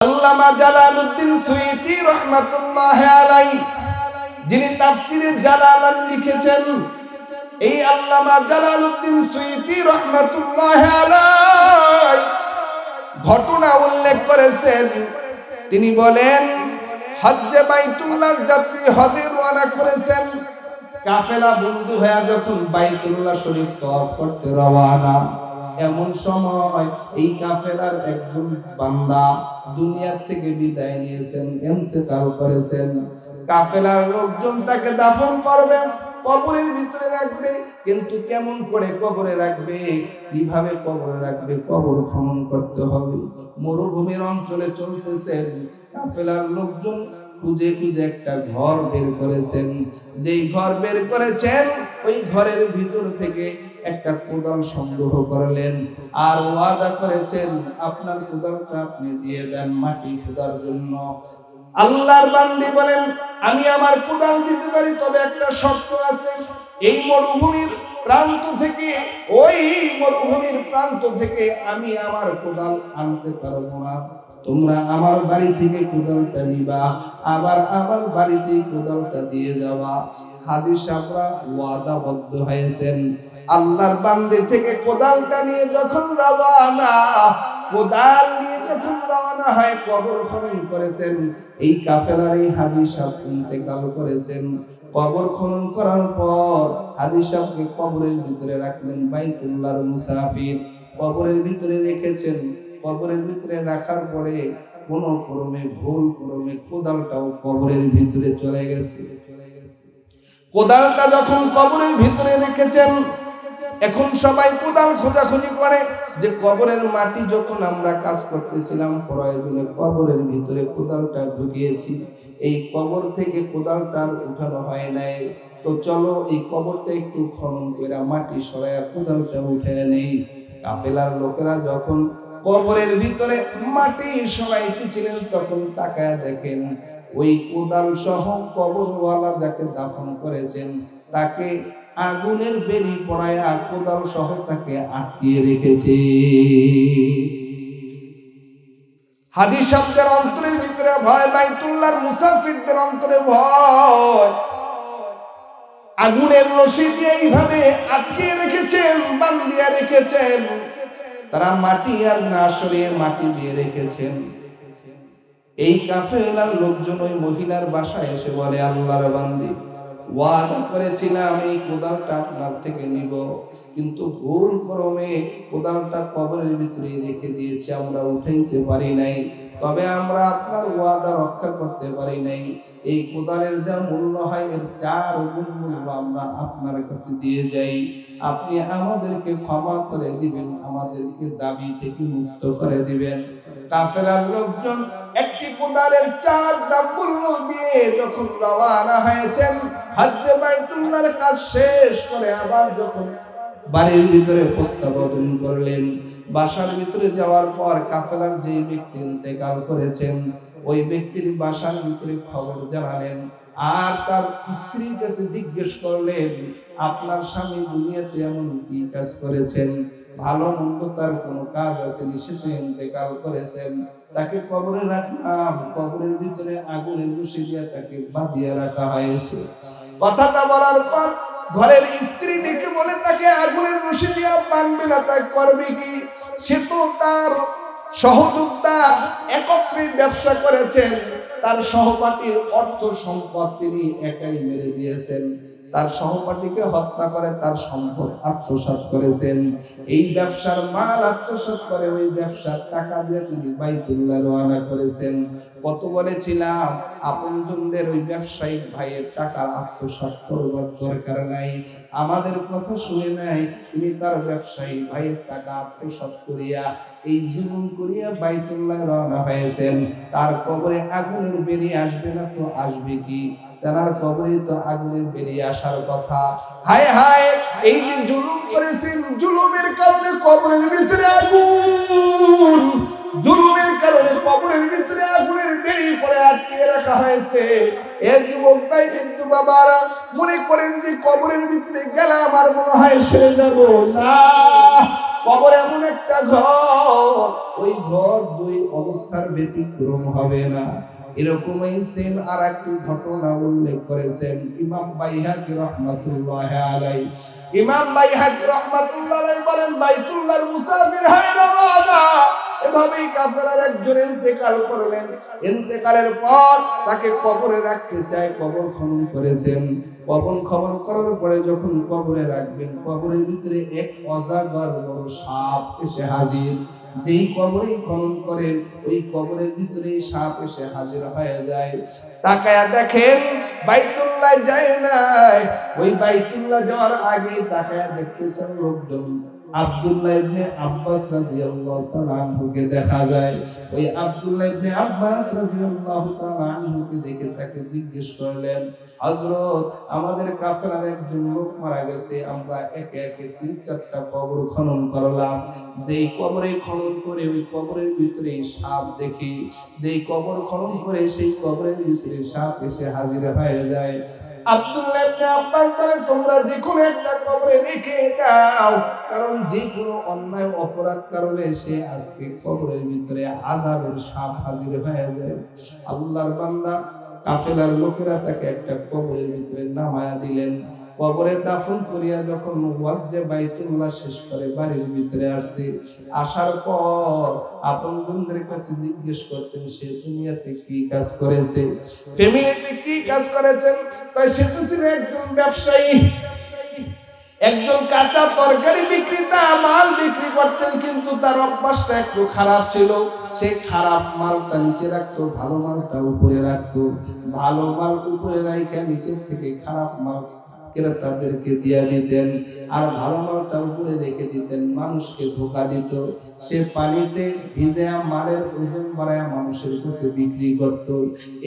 আল্লামা Jalaluddin Suyuti রাহমাতুল্লাহি আলাইহি যিনি তাফসীরে জালালান লিখেছেন, এই আল্লামা জালালউদ্দিন সুয়ুতী রাহমাতুল্লাহি আলাইহি ঘটনা উল্লেখ করেছেন। তিনি বলেন, হজ্জে বাইতুল্লাহর যাত্রী হজে রওনা করেছেন। কাফেলা বন্ধু হয়ে যখন বাইতুল্লাহ শরীফ তওয়াফ করতে রওনা, এমন সময় এই কাফেলার একজন বান্দা দুনিয়া থেকে বিদায় নিয়েছেন, ইন্তেকাল করেছেন। কাফেলার লোকজন তাকে দাফন করবে, কবরের ভিতরে রাখবে। কিন্তু কেমন করে কবরে রাখবে, কিভাবে কবরে রাখবে? কবর খনন করতে হবে। মরুভূমির অঞ্চলে চলতেছেন, কাফেলার লোকজন খুঁজে খুঁজে একটা ঘর বের করেছেন। যেই ঘর বের করেছেন, ওই ঘরের ভিতর থেকে একটা কোদাল সংগ্রহ করলেন আর ওয়াদা করেছেন, আপনার কোদালটা আপনি দিয়ে দেন মাটি খোঁড়ার জন্য। আল্লাহর বান্দী বলেন, আমি আমার কোদাল দিতে পারি, তবে একটা শর্ত আছে। এই মরুভূমির প্রান্ত থেকে, ওই মরুভূমির প্রান্ত থেকে আমি আমার কোদাল আনতে পারবো না। তোমরা আমার বাড়ি থেকে কোদালটা নিবা, আবার আমার বাড়িতে কোদালটা দিয়ে যাওয়া। হাজী সাহেবরা ওয়াদাবদ্ধ হয়েছেন। আল্লাহর বান্দে থেকে কোদালটা নিয়ে যখন রওনা, কোদাল নিয়ে যখন রওনা হয়, কবর খনন করেছেন। এই কাফেলার এই হাজী সাহেব ইন্তেকাল করেছেন। কবর খনন করার পর হাজী সাহেবকে কবরের ভিতরে রাখলেন। বাইতুল্লাহর মুসাফির কবরের ভিতরে রেখেছেন। কবরের ভিতরে রাখার পরে কোন ক্রমে, ভুল ক্রমে কোদালটাও কবরের ভিতরে চলে গেছে। কোদালটা যখন কবরের ভিতরে রেখেছেন, এখন সবাই কোদাল খোঁজাখুঁজি করে যে কবরের মাটি যখন আমরা কাজ করতেছিলাম প্রয়োজনে কবরের ভিতরে কোদালটা ঢুকিয়েছি, এই কবর থেকে কোদালটা উঠানো হয় নাই, তো চলো এই কবরটা একটু খনন করে মাটি সরাইয়া কোদালটা উঠে নেই। কাফেলার লোকেরা যখন কবরের ভিতরে মাটি সরাইতেছিলেন, তখন তাকায়া দেখেন ওই কোদাল সহ কবরওয়ালা যাকে দাফন করেছেন তাকে আগুনের বেরি পড়ায়া কোদাল সহ তাকে আটকিয়ে রেখেছে। হাজী সাহেবদের অন্তরের ভিতরে ভয়, বাইতুল্লাহর মুসাফিরদের অন্তরে ভয়। আগুনের রশি দিয়ে এইভাবে আটকিয়ে রেখেছেন, বান্ধিয়া রেখেছেন। তারা মাটি আর না সরিয়ে মাটি দিয়ে রেখেছেন। এই কাফেলার লোকজন ওই মহিলার বাসায় এসে বলে, আল্লাহর বান্দি, ওয়াদা করেছিলাম এই কোদালটা আপনার থেকে নিব, কিন্তু ভুল ক্রমে কোদালটা কবরের ভিতরে রেখে দিয়েছি, আমরা উঠাইতে পারি নাই। তবে আমরা আপনার ওয়াদা রক্ষা করতে পারি নাই। এই কোদালের যা মূল্য হয় এর 4 গুণ মূল্য আমরা আপনার কাছে দিয়ে যাই। আপনি আমাদেরকে ক্ষমা করে দিবেন, আমাদেরকে দাবি থেকে মুক্ত করে দিবেন। কাফেলার লোকজন একটি কোদালের 4 দাম মূল্য দিয়ে যখন রওনা হয়েছেন, হজ্জে বাইতুল্লাহর কাজ শেষ করে আবার যখন বাড়ির ভিতরে প্রত্যাবর্তন করলেন, বাসার ভিতরে যাওয়ার পর কাফেলার যে ব্যক্তি ইন্তেকাল করেছেন, ওই ব্যক্তির বাসার ভিতরে খবর জানালেন আর তার স্ত্রীর কাছে জিজ্ঞেস করলেন, আপনার স্বামী দুনিয়াতে এমন কি কাজ করেছেন? ভালো মন্দ তার কোনো কাজ আছে? নিষেধে ইন্তেকাল করেছেন, তাকে কবরে রাখলাম, কবরের ভিতরে আগুনের রশি দিয়ে তাকে বাঁধিয়ে রাখা হয়েছে। কথাটা বলার পর ঘরের স্ত্রী ডেকে বলে, তাকে আগুনের রশি দিয়ে বাঁধবে না, তাই করবে কি? সে তো তার সহযোদ্ধা একত্রে ব্যবসা করেছেন, তার সহপাঠীর অর্থ সম্পদ তিনি একাই মেরে দিয়েছেন, তার সহপাঠীকে হত্যা করে তার সম্পদ আত্মসাৎ করেছেন। এই ব্যবসার মাল আত্মসাৎ করে ওই ব্যবসার টাকা দিয়ে তিনি বাইতুল্লাহ রওনা করেছেন। কত বলেছিলাম আপনজনদের ওই ব্যবসায়িক ভাইয়ের টাকা আত্মসাৎ করবার দরকার নাই, আমাদের কথা শুনে নাই, তিনি তার ব্যবসায়ী ভাইয়ের টাকা আত্মসাৎ করিয়া এই জুলুম করিয়া বাইতুল্লাহ রওনা হয়েছেন। তার কবরে আগুনের বেরিয়ে আসবে না তো আসবে কি? তার কবরে তো আগুনের বেরিয়ে আসার কথা। হায় হায়, এই যে জুলুম করেছেন, জুলুমের কারণে কবরের ভিতরে আগুন, জুলুমের কারণে কবরের ভিতরে আগুনের বেরিয়ে পড়ে আটকে রাখা হয়েছে। এই যুবক ভাই, কিন্তু বাবারা মনে করেন যে কবরের ভিতরে গেলে আমার মনে হয় সেরে যাব না। কবর এমন একটা ঘর, ওই ঘর দুই অবস্থার ব্যতিক্রম হবে না। এরকমই সেম আর একটি ঘটনা উল্লেখ করেছেন ইমাম বাইহাকী রাহমাতুল্লাহি আলাইহি। ইমাম বাইহাকী রাহমাতুল্লাহি আলাইহি বলেন, বাইতুল্লাহর মুসাফির হয় রওনা, এভাবেই কাফেলার একজন ইন্তেকাল করলেন। ইন্তেকালের পর তাকে কবরে রাখতে চায়, কবর খনন করেছেন। কবর খনন করার পরে যখন কবরে রাখবেন, কবরের ভিতরে এক অজাগর বড় সাপ এসে হাজির। যেই কবরে খনন করেন, ওই কবরের ভিতরে সাপ এসে হাজির হয়ে যায়। তাকায়া দেখেন বাইতুল্লাহ যায় নাই। ওই বাইতুল্লাহ যাওয়ার আগে তাকায়া দেখতেছেন লোকজন আব্দুল্লাহ ইবনে আব্বাস রাদিয়াল্লাহু তাআলা আনহুকে দেখা যায়। ওই আব্দুল্লাহ ইবনে আব্বাস রাদিয়াল্লাহু তাআলা আনহুকে দেখে তাকে জিজ্ঞেস করলেন, হযরত, আমাদের কাফেলার একজন লোক মারা গেছে, আমরা একে একে 3-4টা কবর খনন করলাম। যেই কবরে খনন করে ওই কবরের ভিতরে সাপ দেখি, যেই কবর খনন করে সেই কবরের ভিতরে সাপ এসে হাজির হয়ে যায়। আব্দুল্লাহ ইবনে আব্বাস বলে, তোমরা যে কোনো একটা কবরে রেখে দাও, কারণ যে কোনো অন্যায় অপরাধ কারণে সে আজকে কবরের ভিতরে আযাবের সাপ হাজির হয়ে যায়। আল্লাহর বান্দা কাফেলার লোকেরা তাকে একটা কবরের ভিতরে নামায়া দিলেন। কবরে দাফন করিয়া যখন ওয়াজে বাইতুল্লাহ শেষ করে বাড়ির ভিতরে আসছে, আসার পর আপনজনদের কাছে জিজ্ঞেস করতেন সে দুনিয়াতে কি কাজ করেছে, ফ্যামিলিতে কি কাজ করেছেন। তাই সে তো ছিল একজন ব্যবসায়ী, একজন কাঁচা তরকারি বিক্রেতা, মাল বিক্রি করতেন, কিন্তু তার অভ্যাসটা একটু খারাপ ছিল। সে খারাপ মালটা নিচে রাখতো, ভালো মালটা উপরে রাখতো। ভালো মাল উপরে রাখা নিচে থেকে খারাপ মাল ক্রেতাদেরকে দিয়ে দিতেন, আর ভালো মালটা উপরে রেখে দিতেন, মানুষকে ধোঁকা দিত। সে পানিতে ভিজে মালের ওজন বাড়ায় মানুষের কাছে বিক্রি করত।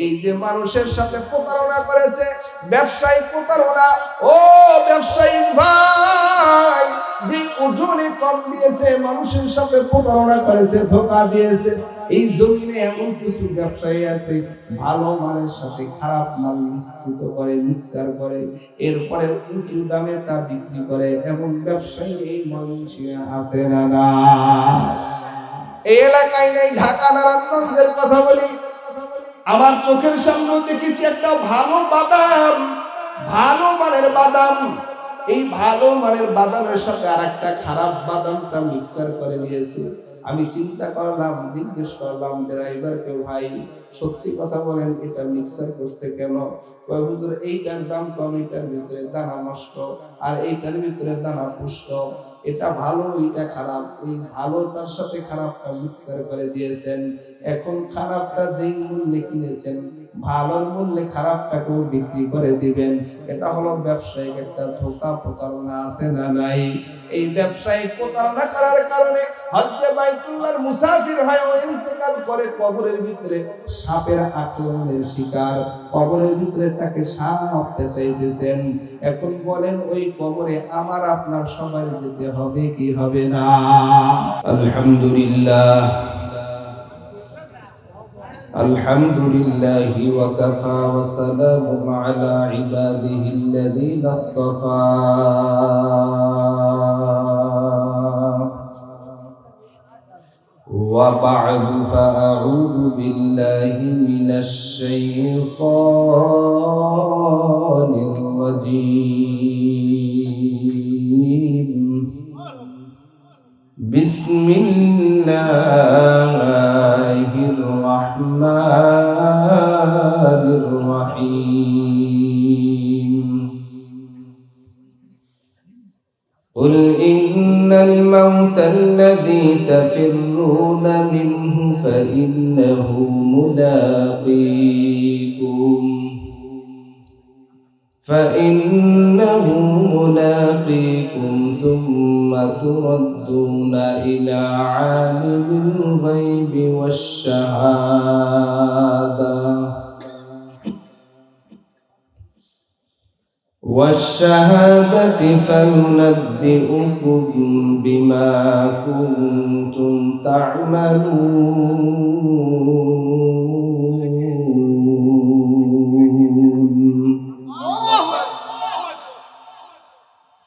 এই যে মানুষের সাথে প্রতারণা করেছে, ব্যবসায়ী প্রতারণা। ও ব্যবসায়ী ভাই, যে ওজনে কম দিয়েছে, মানুষের সাথে প্রতারণা করেছে, ধোঁকা দিয়েছে। এই জমিনে এমন কিছু ব্যবসায়ী আছে, ভালো মালের সাথে খারাপ মাল মিশ্রিত করে, মিক্সার করে, এরপরে উঁচু দামে তা বিক্রি করে। এমন ব্যবসায়ী এই ময়মনসিংহে আছে না? না, এই এলাকায় নেই। ঢাকা নারায়ণগঞ্জের কথা বলি, আমার চোখের সামনে দেখেছি একটা ভালো বাদাম, ভালো মানের বাদাম। এই ভালো মানের বাদামের সাথে আরেকটা খারাপ বাদামটা মিক্সার করে নিয়েছে। আমি চিন্তা করলাম, জিজ্ঞেস করলাম ড্রাইভারকে, ভাই সত্যি কথা বলেন, এটা মিক্সার করছে কেন? কয় হুজুর, এইটার দাম কম, এটার ভিতরে দানা নষ্ট, আর এইটার ভিতরে দানা পুষ্ট। এটা ভালো, এটা খারাপ। এই ভালোটার সাথে খারাপটা মিক্সার করে দিয়েছেন। এখন খারাপটা যেই মূল্যে কিনেছেন, ভালোর মূল্যে খারাপটাকেও বিক্রি করে দিবেন। এটা হলো ব্যবসায়িক একটা ধোঁকা, প্রতারণা আছে না নাই? এই ব্যবসায়িক প্রতারণা করার কারণে হজ্জে বাইতুল্লাহর মুসাফির হয়, ও ইন্তেকাল করে কবরের ভিতরে সাপের আক্রমণের শিকার। কবরের ভিতরে তাকে সাপ পেঁচাইতেছেন। এখন বলেন, ওই কবরে আমার আপনার সবাই যেতে হবে কি হবে না? আলহামদুলিল্লাহ, আলহামদুলিল্লাহি ওয়া কাফা ওয়া সালামুন আলা ইবাদিহিল্লাযীনা ইসতাফা। وبعد فأعوذ بالله من الشيطان الرجيم. بسم الله الرحمن الرحيم. قل إن الموت الذي تفرون منه فإنه ملاقيكم ثم تردون إلى عالم الغيب والشهادة فينبئكم بما كنتم تعملون.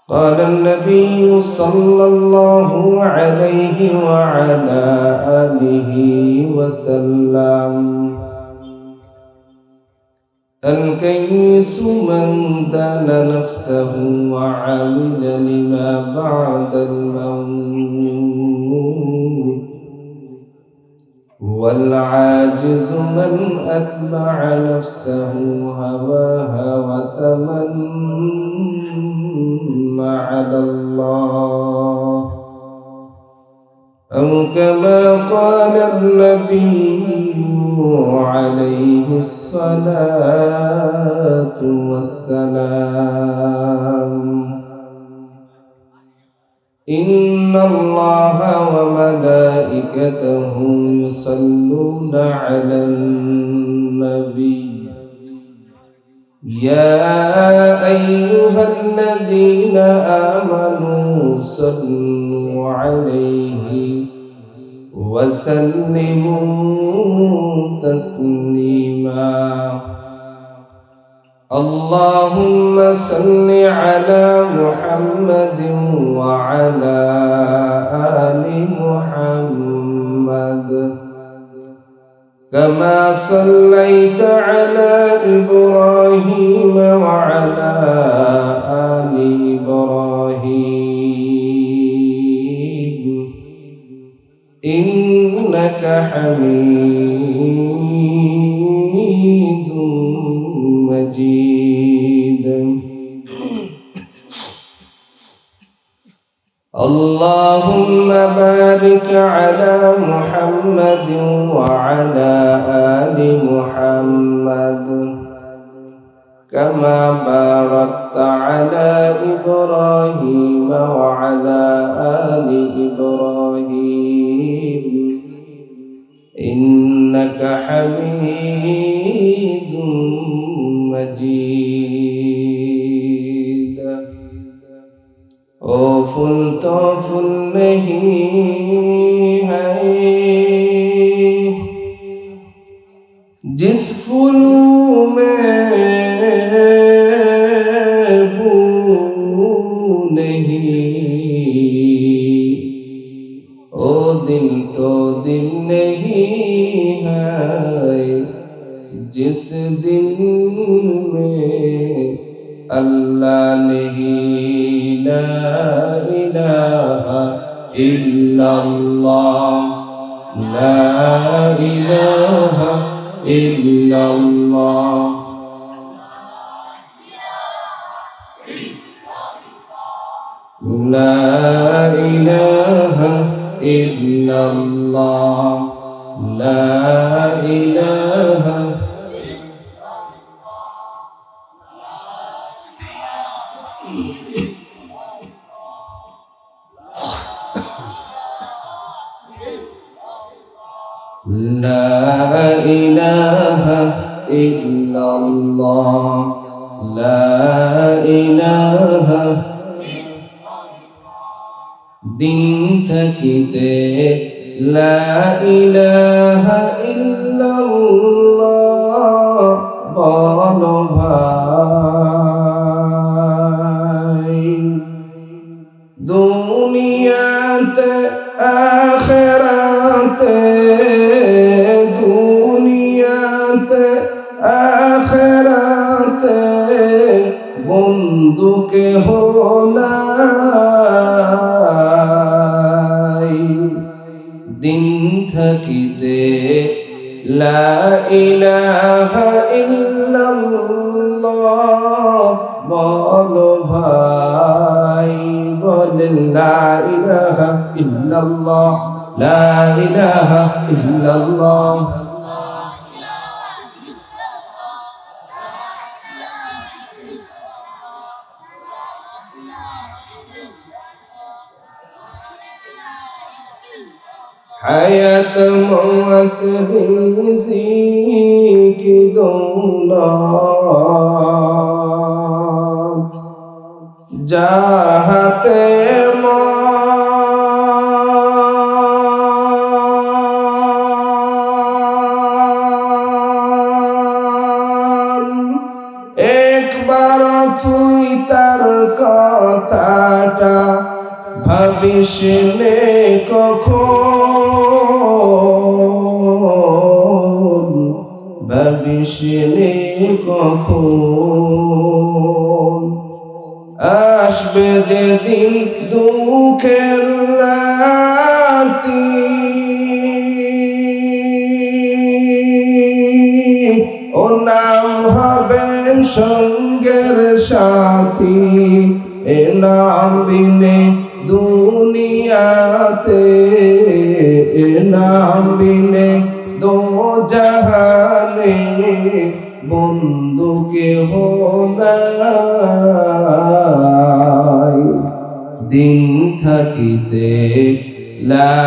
قال النبي صلى الله عليه وعلى آله وسلم الكيس من دان نفسه وعمل لما بعد الموت والعاجز من أتبع نفسه هواها وتمنى على الله أو كما قال النبي عليه الصلاة والسلام إن الله وملائكته يصلون على النبي يا أيها الذين آمنوا صلوا عليه وسلموا تسليما اللهم صل على محمد وعلى آل محمد كما صليت على إبراهيم وعلى آل إبراهيم إنك حميد مجيد اللهم بارك على محمد وعلى آل محمد كما باركت على إبراهيم وعلى آل إبراهيم إنك حميد مجيد او फूल तो फूल नहीं है जिस फूल में बू नहीं ओ दिल तो दिल नहीं है जिस दिल में अल्लाह नहीं ला इलाहा इल्लल्लाह ला इलाहा इल्लल्लाह ला इलाहा इल्लल्लाह ला इलाहा لا إله إلا الله لا إله दिन थकीते ला इलाहा इल्लल्लाह बोलो भाई दुनियाते आखिराते दुनियाते आखिराते बंधु के होना दिन थकीते ला इलाहा इल्लल्लाह बोलो भाई बोले ला इलाहा इल्लल्लाह ला इलाहा इल्लल्लाह हयात मौत रिज़्क़ की दौलत जाहते मान एक बार तुई তার কথাটা ভাবিস নে কখন, ভাবিস নে কখন আসবে যেদিন দুঃখের রাতি, ও নাম হবে সঙ্গের সাথী, এ নাম বিনে দুনিয়াতে, এ নাম বিনে দো জাহানে বন্ধু কেহ নাই। দিন থাকিতে লা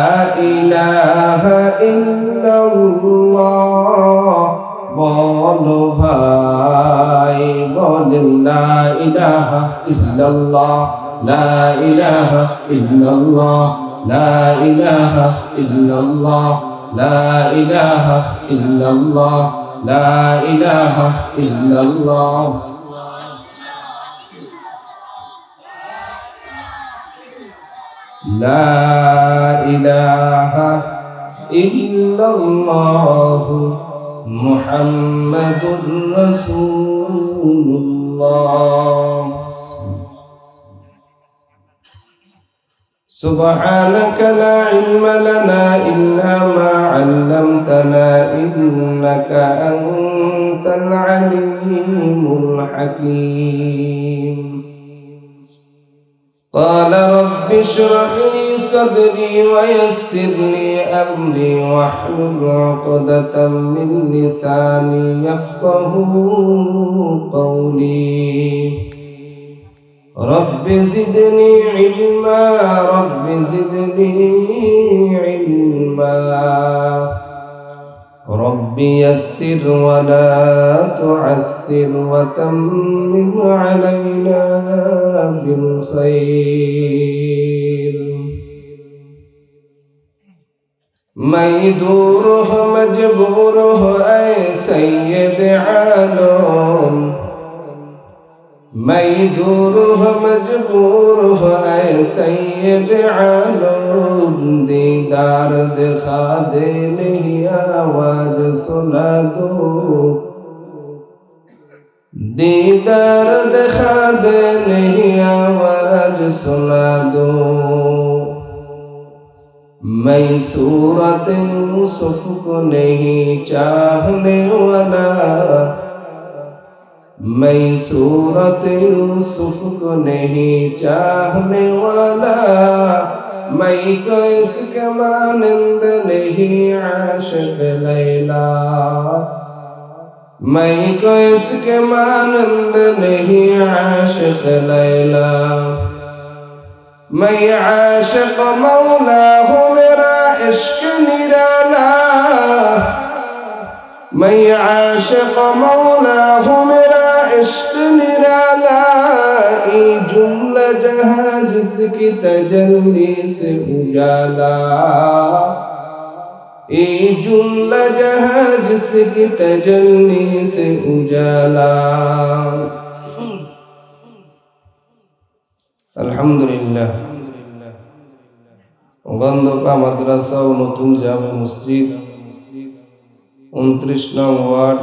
ইলাহা ইল্লাল্লাহ বলো ভাই, বলেন লা ইলাহা ইল্লাল্লাহ, লা ইলাহা ইল্লাল্লাহ, লা ইলাহা ইল্লাল্লাহ, লা ইলাহা ইল্লাল্লাহ, লা ইলাহা ইল্লাল্লাহ। লা ইলাহা ইল্লাল্লাহ মুহাম্মাদুর রাসূলুল্লাহ। سبحانك لا علم لنا إلا ما علمتنا إنك أنت العليم الحكيم. قال رب اشرح لي صدري ويسر لي أمري واحلل عقدة من لساني يفقهوا قولي. رب زدني علما، رب زدني علما، رب يسر ولا تعسر وتمم علينا بالخير. ميدوره مجبوره أي سيد عالم، ميدوره مجبوره اے سید عالم، دیدار دکھا دے نہیں آواز سنا دو، دیدار دکھا دے نہیں آواز سنا دو. میں صورت یوسف کو نہیں چاہنے والا، میں صورت یوسف کو نہیں چاہنے والا، میں کو اس کے مانند نہیں عاشق لیلا، میں کو اس کے مانند نہیں عاشق لیلا. میں عاشق مولا ہوں میرا عشق نرالا، میں عاشق مولا ہوں میرا عشق نرالا. یہ جملہ جہاں جس کی تجلی سے اجالا، یہ جملہ جہاں جس کی تجلی سے اجالا. আলহামদুলিল্লাহ। গন্ধপা মাদ্রাসা ও নতুন জামে মসজিদ 29 নং ওয়ার্ড,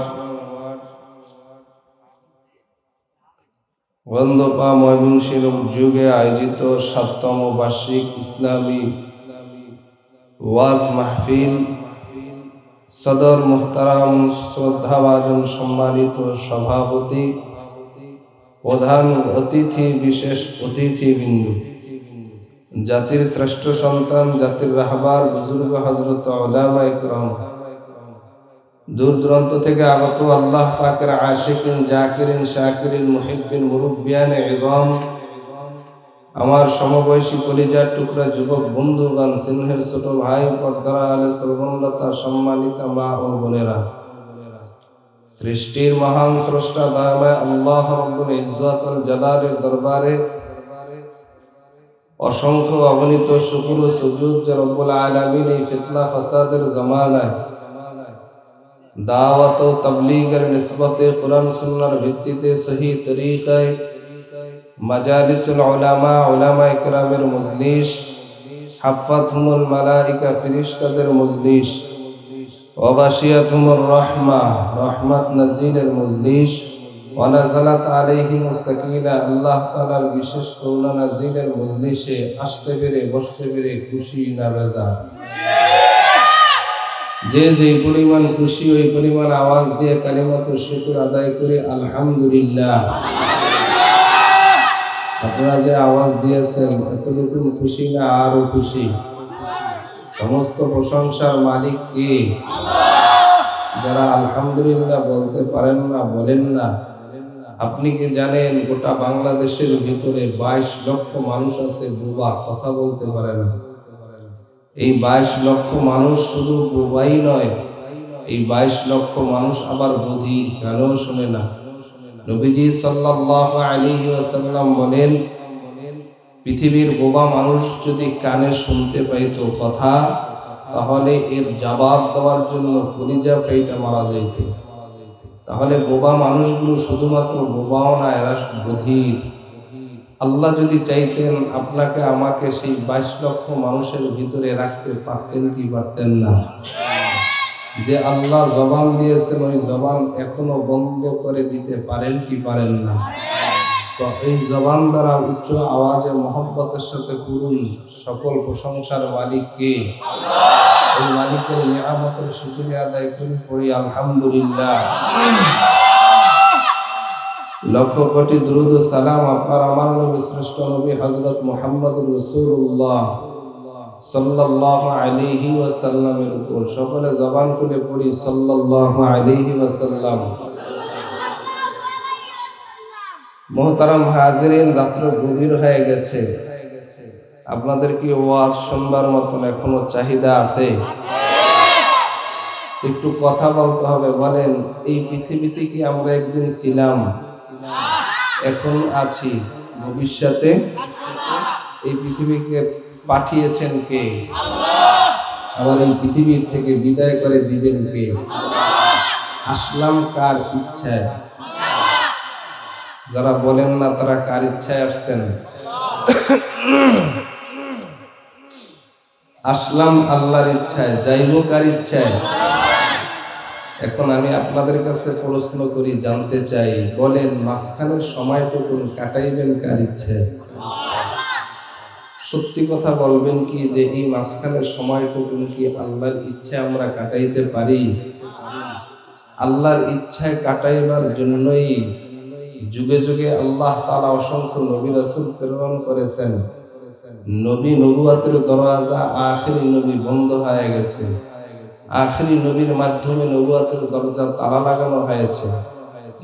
গন্ধপা ময়মনসিংহ উদ্যোগে আয়োজিত ৭তম বার্ষিক ইসলামী ওয়াজ মাহফিল সদর মুহতারাম শ্রদ্ধাভাজন সম্মানিত সভাপতি, প্রধান অতিথি, বিশেষ অতিথিবৃন্দ, জাতির শ্রেষ্ঠ সন্তান, জাতির রাহবার বুজুর্গ হযরত উলামায়ে কিরাম, দূর দূরান্ত থেকে আগত আল্লাহ পাকের আশিকিন, জাকিরিন, শাকিরিন, মুহিব্বিন, মুরব্বিয়ানে ইযম, আমার সমবয়সী কলিজার টুকরা যুবক বন্ধুগণ, সিংহের ছোট ভাই, পর্দার আলে সর্বনলতা, সম্মানিত মা ও বোনেরা, সৃষ্টির মহান স্রষ্টা দয়াময় আল্লাহ রব্বুল ইজ্জত ওয়াল জালালের দরবারে অসংখ্য অগণিত শুকর ও সুজুদ যে রব্বুল আলামিন এই ফিতনা ফাসাদের জামানায় দাওয়াত ও তাবলীগের নিসবতে কোরআন সুন্নাহর ভিত্তিতে সহি তরিকায় মাজালিসুল উলামা, উলামা ইকরামের মজলিস, হাফাতহুমুল মালাইকা, ফেরেশতাদের মজলিস, ওয়া গাশিয়াতুহুমুর রাহমা, রহমত নাজিলের মজলিস, ওয়া নাযালাত আলাইহিমুস সাকিনা, আল্লাহ তাআলার বিশেষ করুণা নাজিলের মজলিসে আসতে পেরে বসতে পেরে খুশি না বেজার? যে যে পরিমাণ খুশি ওই পরিমাণ আওয়াজ দিয়ে কালিমাতুশ শুকর আদায় করে আলহামদুলিল্লাহ। আপনারা যে আওয়াজ দিয়েছেন এতটুকু খুশি না আরো খুশি? সমস্ত প্রশংসার মালিক কে? যারা আলহামদুলিল্লাহ বলতে পারেন না, বলেন না। আপনি কি জানেন গোটা বাংলাদেশের ভিতরে 22 লক্ষ মানুষ আছে বোবা, কথা বলতে পারে না। এই 22 লক্ষ মানুষ শুধু বোবাই নয়, এই 22 লক্ষ মানুষ আবার বধির, কানেও শোনে না। নবীজি সাল্লাল্লাহু আলাইহি ওয়াসাল্লাম বলেন, পৃথিবীর বোবা মানুষ যদি কানে শুনতে পাইতো কথা, তাহলে এর জবাব দেওয়ার জন্য কলিজা ফাইটা মারা যাইত। তাহলে বোবা মানুষগুলো শুধুমাত্র বোবাও না, এরা বধির। আল্লাহ যদি চাইতেন আপনাকে আমাকে সেই 22 লক্ষ মানুষের ভিতরে রাখতে পারতেন কি পারতেন না? যে আল্লাহ জবান দিয়েছেন ওই জবান এখনো বন্ধ করে দিতে পারেন কি পারেন না? তো এই জবান দ্বারা উচ্চ আওয়াজে মহব্বতের সাথে পূরণ সকল প্রশংসার মালিক কে? এই মালিকের নিয়ামতের শুকরিয়া আদায় করে পড়ি আলহামদুলিল্লাহ। লক্ষ কোটি দুরূদ ও সালাম আপনার আমার নবী শ্রেষ্ঠ নবী হযরত মুহাম্মদুর রাসূলুল্লাহ সাল্লাল্লাহু আলাইহি ওয়াসাল্লামের উপর। সকলে জবান খুলে পড়ি সাল্লাল্লাহু আলাইহি ওয়াসাল্লাম। মুহতারাম হাজিরিন, রাত্র গভীর হয়ে গেছে। আপনাদের কি ওয়াজ শুনবার মতন এখনো চাহিদা আছে? একটু কথা বলতে হবে। বলেন, এই পৃথিবীতে কি আমরা একদিন ছিলাম, এখন আছি, ভবিষ্যতে এই পৃথিবীকে পাঠিয়েছেন কে? আবার এই পৃথিবীর থেকে বিদায় করে দিবেন কে? আসলাম কার ইচ্ছায়? যারা বলেন না তারা কার ইচ্ছায় আসছেন? আসলাম আল্লাহর ইচ্ছায়, যাইব কার ইচ্ছায়? এখন আমি আপনাদের কাছে প্রশ্ন করি, জানতে চাই, বলেন মাঝখানের সময়টুকু কাটাইবেন কার ইচ্ছায়? সত্যি কথা বলবেন কি যে এই মাঝখানের সময়টুকু কি আল্লাহর ইচ্ছায় আমরা কাটাইতে পারি? আল্লাহর ইচ্ছায় কাটাইবার জন্যই যুগে যুগে আল্লাহ তাআলা অসংখ্য নবী রাসূল প্রেরণ করেছেন। নবী নবুয়তের দরজা আখিরি নবী বন্ধ হয়ে গেছে। আখিরি নবীর মাধ্যমে নবুয়তের দরজা তালা লাগানো হয়েছে।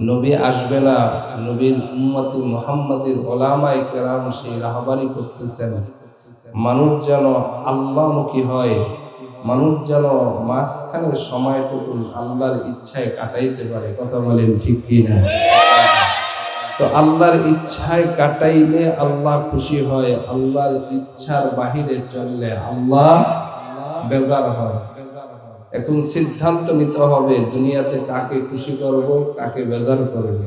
নবী আসবে না, নবীর উম্মতি মুহাম্মাদের উলামায়ে কেরাম সেই রাহবারি করতেছেন। মানুষ যেন আল্লাহমুখী হয়, মানুষ যেন মাঝখানের সময়টুকু আল্লাহর ইচ্ছায় কাটাইতে পারে। কথা বলেন ঠিক কি না? তো আল্লাহর ইচ্ছায় কাটাইলে আল্লাহ খুশি হয়, আল্লাহর ইচ্ছার বাহিরে চললে আল্লাহ বেজার হয়। এখন সিদ্ধান্ত নিতে হবে দুনিয়াতে কাকে খুশি করব, কাকে বেজার করব।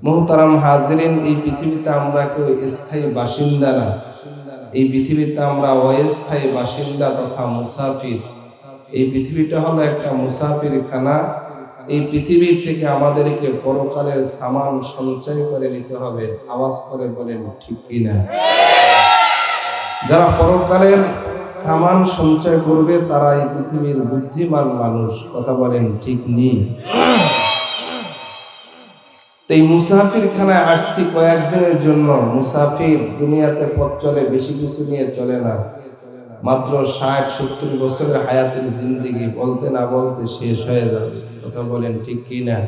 মুহতারাম হাজিরিন, এই পৃথিবীতে আমরা কেউ স্থায়ী বাসিন্দা না। এই পৃথিবীতে আমরা অস্থায়ী বাসিন্দা তথা মুসাফির। এই পৃথিবীটা হলো একটা মুসাফির খানা। এই পৃথিবীর থেকে আমাদেরকে পরকালের সামান সঞ্চয় করে নিতে হবে। আওয়াজ করে বলেন ঠিক কিনা? যারা পরকালের সামান সঞ্চয় করবে তারা এই পৃথিবীর বুদ্ধিমান মানুষ। কথা বলেন ঠিক নেই? তো এই মুসাফির খানায় আসছি কয়েকদিনের জন্য। মুসাফির দুনিয়াতে পথ চলে, বেশি কিছু নিয়ে চলে না। মাত্র 60-70 বছরের হায়াতের জিন্দেগি বলতে না বলতে শেষ হয়ে যাবে। কথা বলেন ঠিক কি না?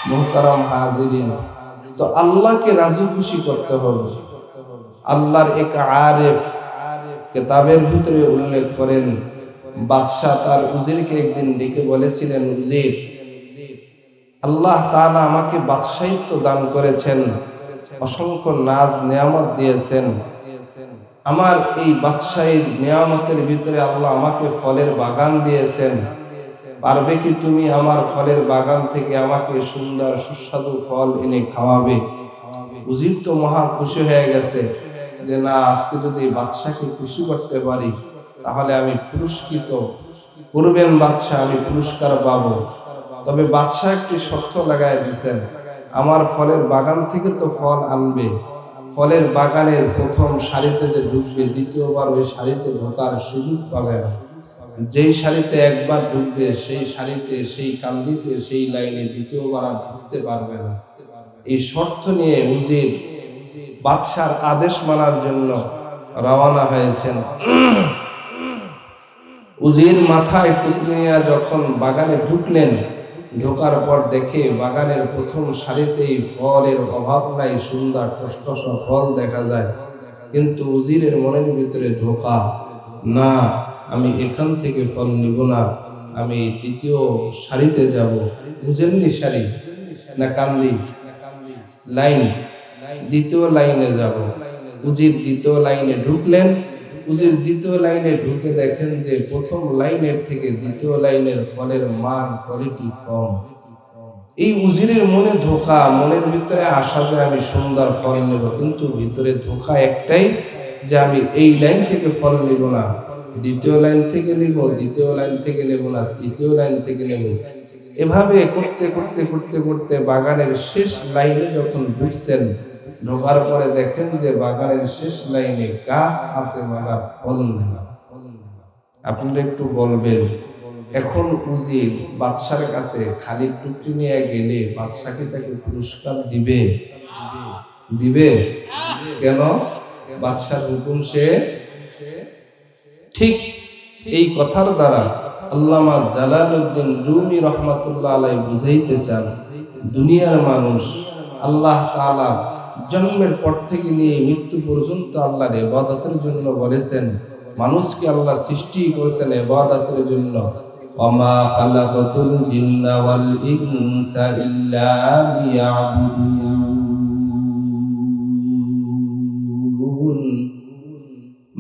মুহতারাম হাজিরিন, তো আল্লাহকে রাজি খুশি করতে হবে। আল্লাহর এক আরেফ কিতাবের ভিতরে উল্লেখ করেন, বাদশাহ তার উজিরকে একদিন ডেকে বলেছিলেন, উজির, আল্লাহ তাআলা আমাকে বাদশাহিত্ব দান করেছেন, অসংখ্য নাজ নিয়ামত দিয়েছেন। আমার এই বাদশাহীর নিয়ামতের ভিতরে আল্লাহ আমাকে ফলের বাগান দিয়েছেন। পারবে কি তুমি আমার ফলের বাগান থেকে আমাকে সুন্দর সুস্বাদু ফল এনে খাওয়াবে? উজির তো মহা খুশি হয়ে গেছে যে না, আজকে যদি বাদশাকে খুশি করতে পারি তাহলে আমি পুরস্কৃত করবেন বাদশা, আমি পুরস্কার পাবো। তবে বাদশা একটি শর্ত লাগাই দিয়েছেন, আমার ফলের বাগান থেকে তো ফল আনবে, ফলের বাগানের প্রথম সারিতে যে ঢুকবে দ্বিতীয়বার ওই সারিতে ঢোকার সুযোগ পাবে না। যেই সারিতে একবার ঢুকবে সেই সারিতে, সেই কান্দিতে, সেই লাইনে দ্বিতীয়বার আর ঢুকতে পারবে না। এই শর্ত নিয়ে উজির বাদশার আদেশ মানার জন্য রওনা হয়েছেন। উজির মাথায় টুকরি নিয়ে যখন বাগানে ঢুকলেন, ঢোকার পর দেখে বাগানের প্রথম সারিতেই ফলের অভাব নাই, সুন্দর টসটস ফল দেখা যায়। কিন্তু উজিরের মনের ভিতরে ধোঁকা, না আমি এখান থেকে ফল নিব না, আমি দ্বিতীয় সারিতে যাব। বুঝেননি? সারি না কান্দি লাইন, দ্বিতীয় লাইনে যাব। উজির দ্বিতীয় লাইনে ঢুকলেন। উজির দ্বিতীয় লাইনে ঢুকে দেখেন যে প্রথম লাইনের থেকে দ্বিতীয় লাইনের ফলের মান, কোয়ালিটি কম। এই উজিরের মনে ধোঁকা, মনের ভিতরে আশা যে আমি সুন্দর ফল নেব, কিন্তু ভিতরে ধোঁকা একটাই যে আমি এই লাইন থেকে ফল নেব না, দ্বিতীয় লাইন থেকে নেব, দ্বিতীয় লাইন থেকে নেব না, তৃতীয় লাইন থেকে নেব। এভাবে করতে করতে করতে করতে বাগানের শেষ লাইনে যখন ঢুকছেন, ঢোকার পরে দেখেন যে বাগানের শেষ লাইনে গাছ আছে, মাগার ফল নেই। আপনারা একটু বলবেন, এখন উজির বাদশার কাছে খালি টুকরি নিয়ে গেলে বাদশা কি তাকে পুরস্কার দিবে? দিবে কেন? বাদশার হুকুম সে। ঠিক এই কথার দ্বারা আল্লামা জালালউদ্দিন রুমি রহমাতুল্লাহ আলাইহি বুঝাইতে চান, দুনিয়ার মানুষ আল্লাহ তাআলা জন্মের পর থেকে নিয়ে মৃত্যু পর্যন্ত আল্লাহর ইবাদতের জন্য বলেছেন। মানুষকে আল্লাহ সৃষ্টি করেছেন ইবাদতের জন্য। ওয়ামা খালাকাতুল জিন্না ওয়াল ইনসা ইল্লা লিয়াবুদুন,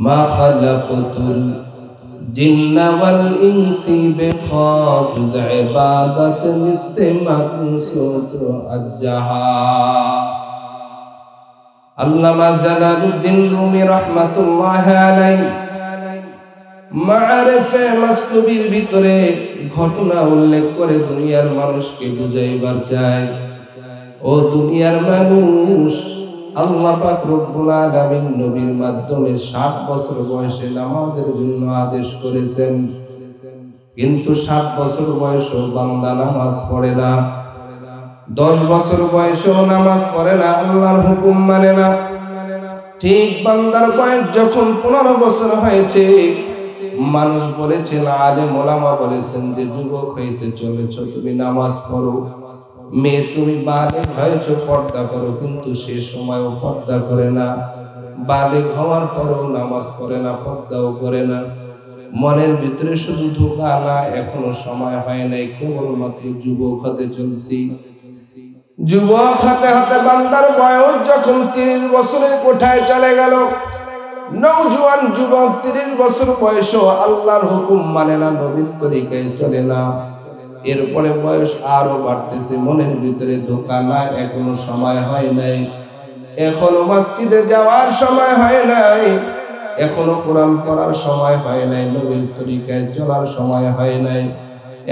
মা খালাকাতুল জিন্না ওয়াল ইনসি বিখাজ ইবাদত ইস্তেমাকসুদ আজহা। আল্লামা জালালউদ্দিন রুমি রাহমাতুল্লাহ আলাইহি মাআরিফে মাসলুবির ভিতরে ঘটনা উল্লেখ করে দুনিয়ার মানুষকে বুঝাইবার চায়, ও দুনিয়ার মানুষ, আল্লাহ পাক রব্বুল আলামিন নবীর মাধ্যমে 7 বছর বয়সে নামাজের জন্য আদেশ করেছেন, কিন্তু 7 বছর বয়সেও বান্দা নামাজ পড়ে না, 10 বছর বয়সেও নামাজ পড়ে না, আল্লাহর হুকুম মানে না। ঠিক বান্দার বয়স যখন 15 বছর হয়েছে, মানুষ বলেছেন, আলেম ওলামা বলেছেন যে যুবক হইতে চলেছ, তুমি নামাজ পড়ো। মেয়ে তুমি বালেগ হয়েছো, পর্দা করো, কিন্তু সে সময়ও পর্দা করে না। বালেগ হওয়ার পরেও নামাজ পড়ে না, পর্দাও করে না। মনের ভিতরে শুধু ধোঁকা, না এখনো সময় হয় নাই, কেবলমাত্র যুবক হতে চলছি। যুবক হতে হতে বান্দার বয়স যখন 30 বছরের কোঠায় চলে গেল, নওজোয়ান যুবক 30 বছর বয়স আল্লাহর হুকুম মানে না, নবীর তরিকায় চলে না। এরপরে বয়স আরো বাড়তেছে, মনের ভিতরে ধোঁকা, না এখনো সময় হয় নাই, এখনো মসজিদে যাওয়ার সময় হয় নাই, এখনো কোরআন পড়ার সময় হয় নাই, নবীর তরিকায় চলার সময় হয় নাই,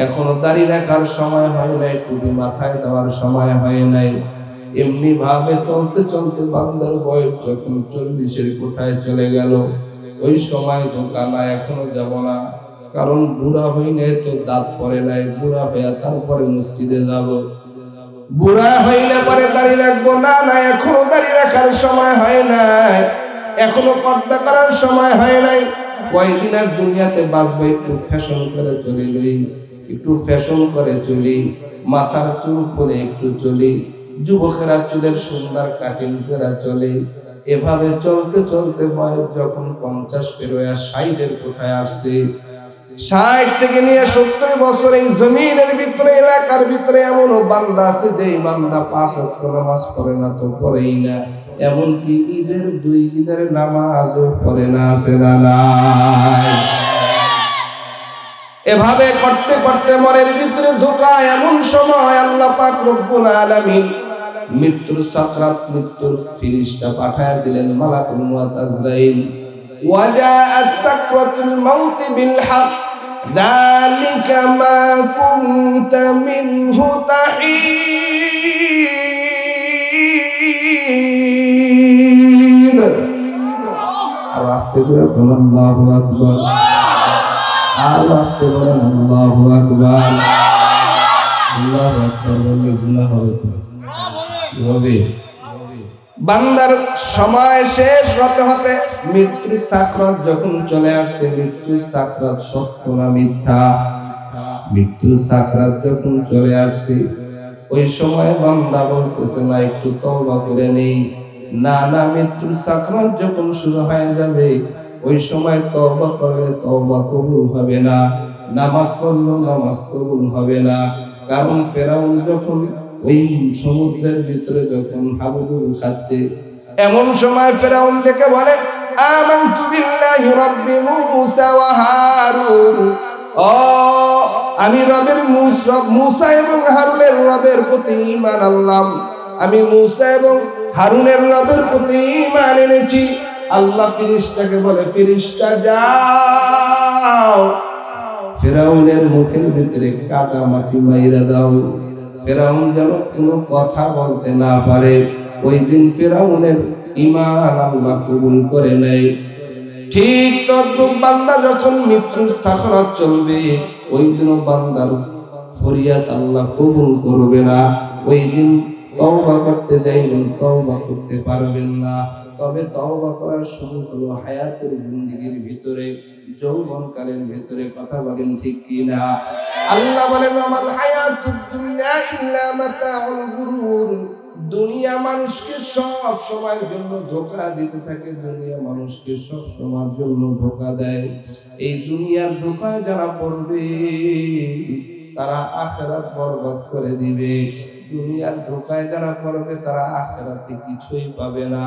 এখনো দাড়ি রাখার সময় হয় নাই, টুপি মাথায় দেওয়ার সময় হয় নাই। এমনি ভাবে চলতে চলতে বান্দার বয়স যখন 40-এর কোঠায় চলে গেল, ওই সময় ধোঁকা, না এখনো যাব না, কারণ বুড়া হই নাই তো, দাঁত পড়ে নাই, বুড়া হইয়া তারপরে মসজিদে যাব। বুড়া হইলে পরে দাড়ি রাখবো, না না এখনো দাড়ি রাখার সময় হয় নাই, এখনো পর্দা করার সময় হয় নাই। কয়দিন আর দুনিয়াতে বাঁচবো, একটু ফ্যাশন করে চলে যাই, একটু ফ্যাশন করে চলি, মাথার চুল করে একটু চলি, যুবকেরা চুলের সুন্দর কাটিং করে চলে। এভাবে চলতে চলতে বয়স যখন 50 পেরোয়া 60-এর কোঠায় আসছে, 60 থেকে নিয়ে 70 বছর এই জমিনের ভিতরে, এলাকার ভিতরে এমনও বান্দা আছে যে বান্দা 5 ওয়াক্ত নামাজ পড়ে না তো পড়েই না, এমনকি ঈদের 2 ঈদের নামাজও পড়ে না, আছে না নাই? এভাবে করতে করতে মনের ভিতরে ধোঁকা, এমন সময় আল্লাহ পাক রব্বুল আলামিন মৃত্যুর সাকরাত, মৃত্যুর ফেরেশতা পাঠায় দিলেন মালাকুল মউত আজরাইল। ওয়াজাআস সাকরাতুল মাউত বিল হক যালিকা মা কুনতা মিনহু তাহিদ। আওয়াজে করে বলুন আল্লাহু আকবার, আওয়াজে বলুন আল্লাহু আকবার। আল্লাহু আকবার বললে গুনাহ হবে তো হবে। বান্দার সময় শেষ হতে হতে মৃত্যুর সাকরাত যখন চলে আসছে, মৃত্যুর সাকরাত সত্য না মিথ্যা? মৃত্যুর সাকরাত যখন চলে আসছে, ওই সময় বান্দা বলতেছে না একটু তওবা করে নেই। না না, মৃত্যুর সাকরাত যখন শুরু হয়ে যাবে ওই সময় তওবা করলে তওবা কবুল হবে না, নামাজ পড়লে নামাজ কবুল হবে না। কারণ ফেরাউন যখন ওই সমুদ্রের ভিতরে যখন হাবুডুবু খাচ্ছে, এমন সময় ফেরাউন থেকে বলে আমানতু বিল্লাহি রাব্বি মূসা ওয়া হারুন, ও আমি রবের মূসা এবং হারুনের রবের প্রতি ঈমান আনলাম, আমি মূসা এবং হারুনের রবের প্রতি ঈমান এনেছি। আল্লাহ ফেরেশতাকে বলে ফেরেশতা যাও ফেরাউনের মুখের ভিতরে কাটা মাটি মাইরা দাও, ফেরাউন যেন কোনো কথা বলতে না পারে। ওই দিন ফেরাউনের ঈমান আল্লাহ কবুল করে নেয়। ঠিক তদ্রূপ বান্দা যখন মৃত্যুর সাকরাত চলবে ওই দিনও বান্দার ফরিয়াদ আল্লাহ কবুল করবে না। ওই দিন তওবা করতে যাইবেন, তওবা করতে পারবেন না। তবে তওবা করার সময় হলো হায়াতের জিন্দেগির ভিতরে, যৌবনকালের ভিতরে। কথা বলেন ঠিক কি না? আল্লাহ বলেন আমাল হায়াতুদ দুনিয়া ইল্লা মাতাউল গুরুর। দুনিয়া মানুষকে সব সময়ের জন্য ধোঁকা দিতে থাকে, দুনিয়া মানুষকে সব সময়ের জন্য ধোঁকা দেয়। এই দুনিয়ার ধোঁকায় যারা পড়বে তারা আখিরাত বরবাদ করে দিবে। দুনিয়ার ধোঁকায় যারা পড়বে তারা আখিরাতে কিছুই পাবে না।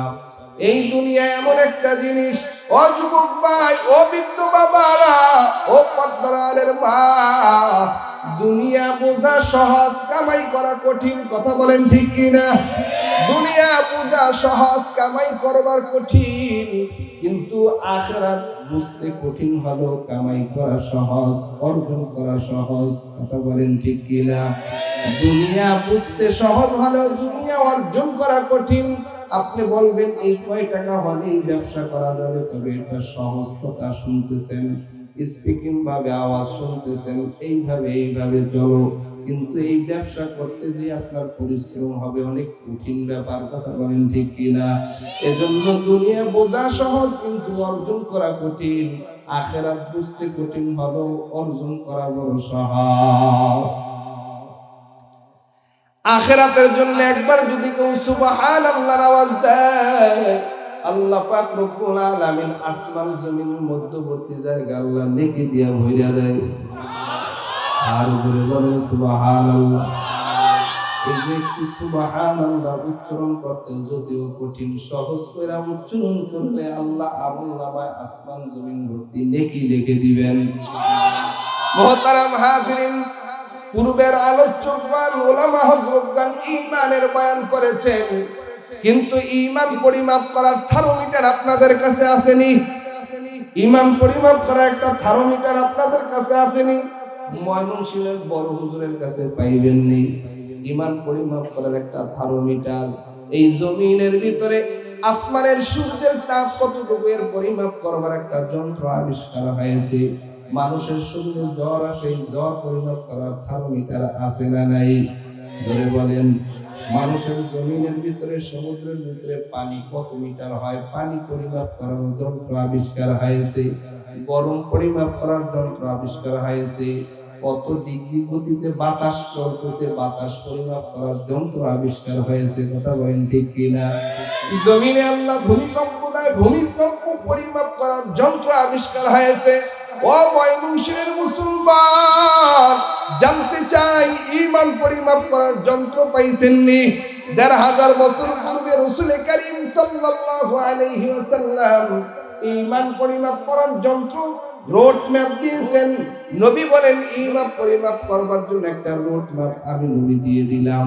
এই দুনিয়া এমন একটা জিনিস, ও যুবক ভাই, ও বৃদ্ধ বাবারা, ও পর্দারের মা, দুনিয়া বোঝা সহজ, কামাই করা কঠিন। কথা বলেন ঠিক কিনা? দুনিয়া বোঝা সহজ, কামাই করবার কঠিন, কিন্তু আখিরাত বুঝতে কঠিন হলো, কামাই করা সহজ, অর্জন করা সহজ। কথা বলেন ঠিক কিনা? দুনিয়া বুঝতে সহজ হলেও দুনিয়া অর্জন করা কঠিন। আপনি বলবেন এই কয় টাকা হলেই ব্যবসা করা যাবে, তবে এটা সহজ কথা শুনতেছেন, স্পিকিং ভাবে আওয়াজ শুনতেছেন, এইভাবে চলো, কিন্তু এই ব্যবসা করতে যে আপনার পরিশ্রম হবে, অনেক কঠিন ব্যাপার। কথা বলেন ঠিক কিনা? এজন্য দুনিয়া বোঝা সহজ কিন্তু অর্জন করা কঠিন। আখিরাত বুঝতে কঠিন হলো, অর্জন করা বড় সহজ। আখিরাতের জন্য একবার যদি কেউ সুবহানাল্লাহর আওয়াজ দেয়, আল্লাহ পাক রব্বুল আলামিন আসমান জমিনের মধ্যবর্তী জায়গা আল্লাহ নেকি দিয়া ভইরা দেয়। আর বলে বলেন সুবহানাল্লাহ। এই যে একটু সুবহানাল্লাহ উচ্চারণ করতে যদিও কঠিন, সহজ করে উচ্চারণ করলে আল্লাহ আমলনামায় আসমান জমিন ভর্তি নেকি লিখে দিবেন। মুহতারাম হাজিরিন, পূর্বের আলোচকগণ ওলামা হযরতগণ ঈমানের বয়ান করেছেন, কিন্তু ঈমান পরিমাপ করার থার্মোমিটার আপনাদের কাছে আসেনি। ঈমান পরিমাপ করার একটা থার্মোমিটার আপনাদের কাছে আসেনি, ময়মনসিংহের বড় হুজুরের কাছে পাইবেননি। ঈমান পরিমাপ করার একটা থার্মোমিটার এই জমিনের ভিতরে আসমানের সূর্যের তাপ কতটুকু এর পরিমাপ করবার একটা যন্ত্র আবিষ্কার হয়েছে। মানুষের শরীরে জ্বর আসে, জ্বর পরিমাপ করার থার্মোমিটার আছে না নাই? ধরে বলেন। মানুষের জমিনের ভিতরে, সমুদ্রের ভিতরে পানি কত মিটার হয়, পানি পরিমাপ করার যন্ত্র আবিষ্কার হয়েছে। গরম পরিমাপ করার যন্ত্র আবিষ্কার হয়েছে। কত ডিগ্রি গতিতে বাতাস চলতেছে, বাতাস পরিমাপ করার যন্ত্র আবিষ্কার হয়েছে। কথা বলেন ঠিক কিনা? জমিনে আল্লাহ ভূমিকম্প দেয়, ভূমিকম্প পরিমাপ করার যন্ত্র আবিষ্কার হয়েছে। ও ময়মনসিংহের মুসলমান, জানতে চাই ঈমান পরিমাপ করার যন্ত্র পাইছেননি? ১৫০০ বছর পূর্বে রাসূল করিম সাল্লাল্লাহু আলাইহি ওয়াসাল্লাম ঈমান পরিমাপ করার যন্ত্র রোড ম্যাপ দিয়েছেন। নবী বলেন ঈমান পরিমাপ করবার জন্য একটা রোড ম্যাপ আমি নবী দিয়ে দিলাম।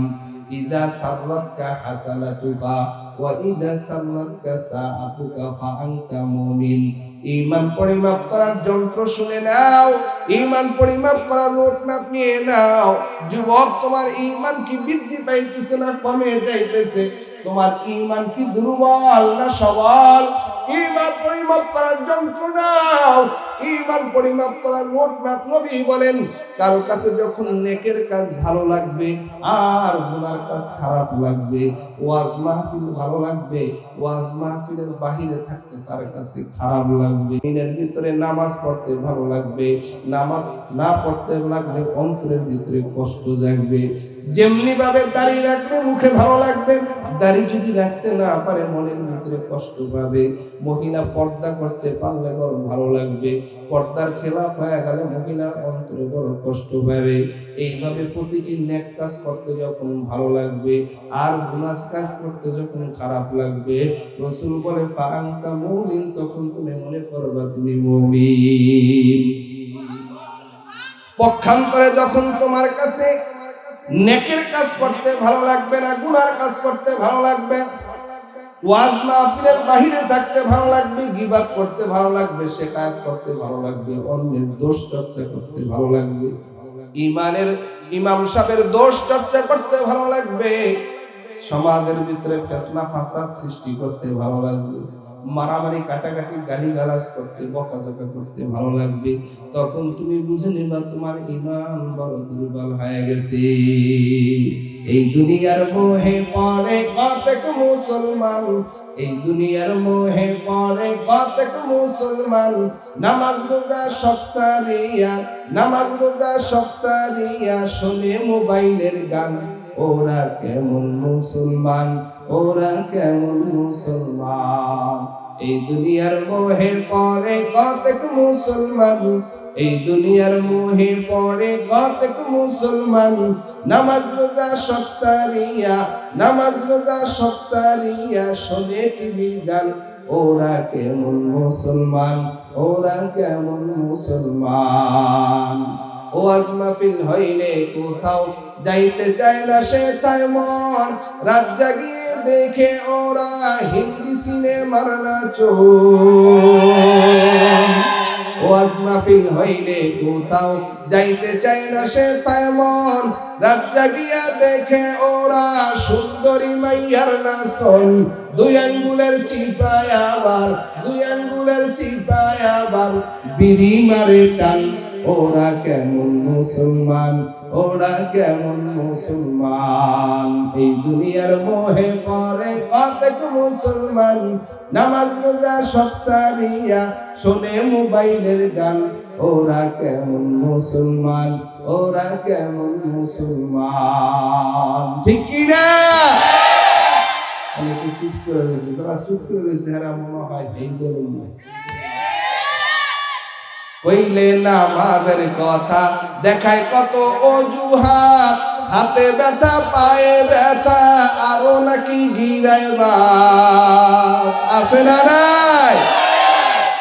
ইদা সাররাতকা হাসানাতুকা ওয়া ইদা সাররাতকা সাআতুকা ফাআনতা মুমিন। ঈমান পরিমাপ করার যন্ত্র শুনে নাও, ঈমান পরিমাপ করার রোডম্যাপ নিয়ে নাও। যুবক, তোমার ঈমান কি বৃদ্ধি পাইতেছে না কমে যাইতেছে? তোমার ঈমান কি দুর্বল না সবল? ঈমান পরিমাপ করার যন্ত্র নাও, ঈমান পরিমাপ করার রোডম্যাপ। নবী বলেন, কারো কাছে যখন নেকের কাজ ভালো লাগবে আর গুনার কাজ খারাপ লাগবে, ওয়াজ মাহফিল ভালো লাগবে, ওয়াজ মাহফিলের বাহিরে থাকতে তার কাছে খারাপ লাগবে। দিনের ভিতরে নামাজ পড়তে ভালো লাগবে, নামাজ না পড়তে লাগলে অন্তরের ভিতরে কষ্ট জাগবে। যেমনি ভাবে দাড়ি রাখলে মুখে ভালো লাগবে, দাড়ি যদি রাখতে না পারে মনের ভিতরে কষ্ট পাবে। মহিলা পর্দা করতে পারলে বড় ভালো লাগবে, পর্দার খেলাফ হয়ে গেলে মহিলার অন্তরে বড় কষ্ট পাবে। এইভাবে প্রতিদিন নেক কাজ করতে যখন ভালো লাগবে আর গুনাহ কাজ করতে যখন খারাপ লাগবে, রাসূল বলে ফাআনতা মুমিন, তখন তুমি মনে করবা তুমি মুমিন। পক্ষান্তরে যখন তোমার কাছে নেকের কাজ করতে ভালো লাগবে না, গুনার কাজ করতে ভালো লাগবে, ওয়াজ মাহফিলের বাহিরে থাকতে ভালো লাগবে, গীবাত করতে ভালো লাগবে, শিকায়াত করতে ভালো লাগবে, অন্যের দোষ চর্চা করতে ভালো লাগবে, ইমাম সাহেবের দোষ চর্চা করতে ভালো লাগবে, সমাজের ভিতরে ফিতনা ফাসাদ সৃষ্টি করতে ভালো লাগবে, মারামারি কাটাকাটি গালিগালাজ করতে বকাঝকা করতে ভালো লাগবে, তখন তুমি বুঝে নিবা তোমার ঈমান বড় দুর্বল হয়ে গেছে। এই দুনিয়ার মোহে পড়ে কতক মুসলমান, এই দুনিয়ার মোহে পড়ে কতক মুসলমান, নামাজ রোজা সব সারিয়া, নামাজ রোজা সব সারিয়া শোনে মোবাইলের গান। ওরা কেমন মুসলমান, ওরা কেমন মুসলমান। এই দুনিয়ার মোহে পড়ে কতক মুসলমান, এই দুনিয়ার মোহে পড়ে কতক মুসলমান, নামাজ রোজা সব সারিয়া, নামাজ রোজা সব সারিয়া শোনে টিভির গান। ওরা কেমন মুসলমান, ওরা কেমন মুসলমান। ওয়াজ মাহফিল হইলে কোথাও যাইতে চায় না সে তাই মন, রাত জাগিয়ে দেখে ওরা হিন্দি সিনেমার নাচন। ওয়াজ মাহফিল হইলে কোথাও যাইতে চায় না সে তাই মন, রাত জাগিয়া দেখে ওরা সুন্দরী মাইয়ার নাচন। দুই আঙ্গুলের চিপায় আবার, দুই আঙ্গুলের চিপায় আবার বিড়ি মারে টান। ওরা কেমন মুসলমান, ওরা কেমন মুসলমান। এই দুনিয়ার মোহে পড়ে কতক মুসলমান, নামাজ রোজা সব সারিয়া শোনে মোবাইলের গান। ওরা কেমন মুসলমান, ওরা কেমন মুসলমান। ঠিক কিনা? অনেকে চুপ করে রয়েছে, যারা চুপ করে রয়েছে এরা মনে হয় এই দলের নয়। কইলে নামাজের কথা দেখায় কত অজুহাত, হাতে ব্যথা পায়ে ব্যথা আরো নাকি গিরাইবা আছে না নাই?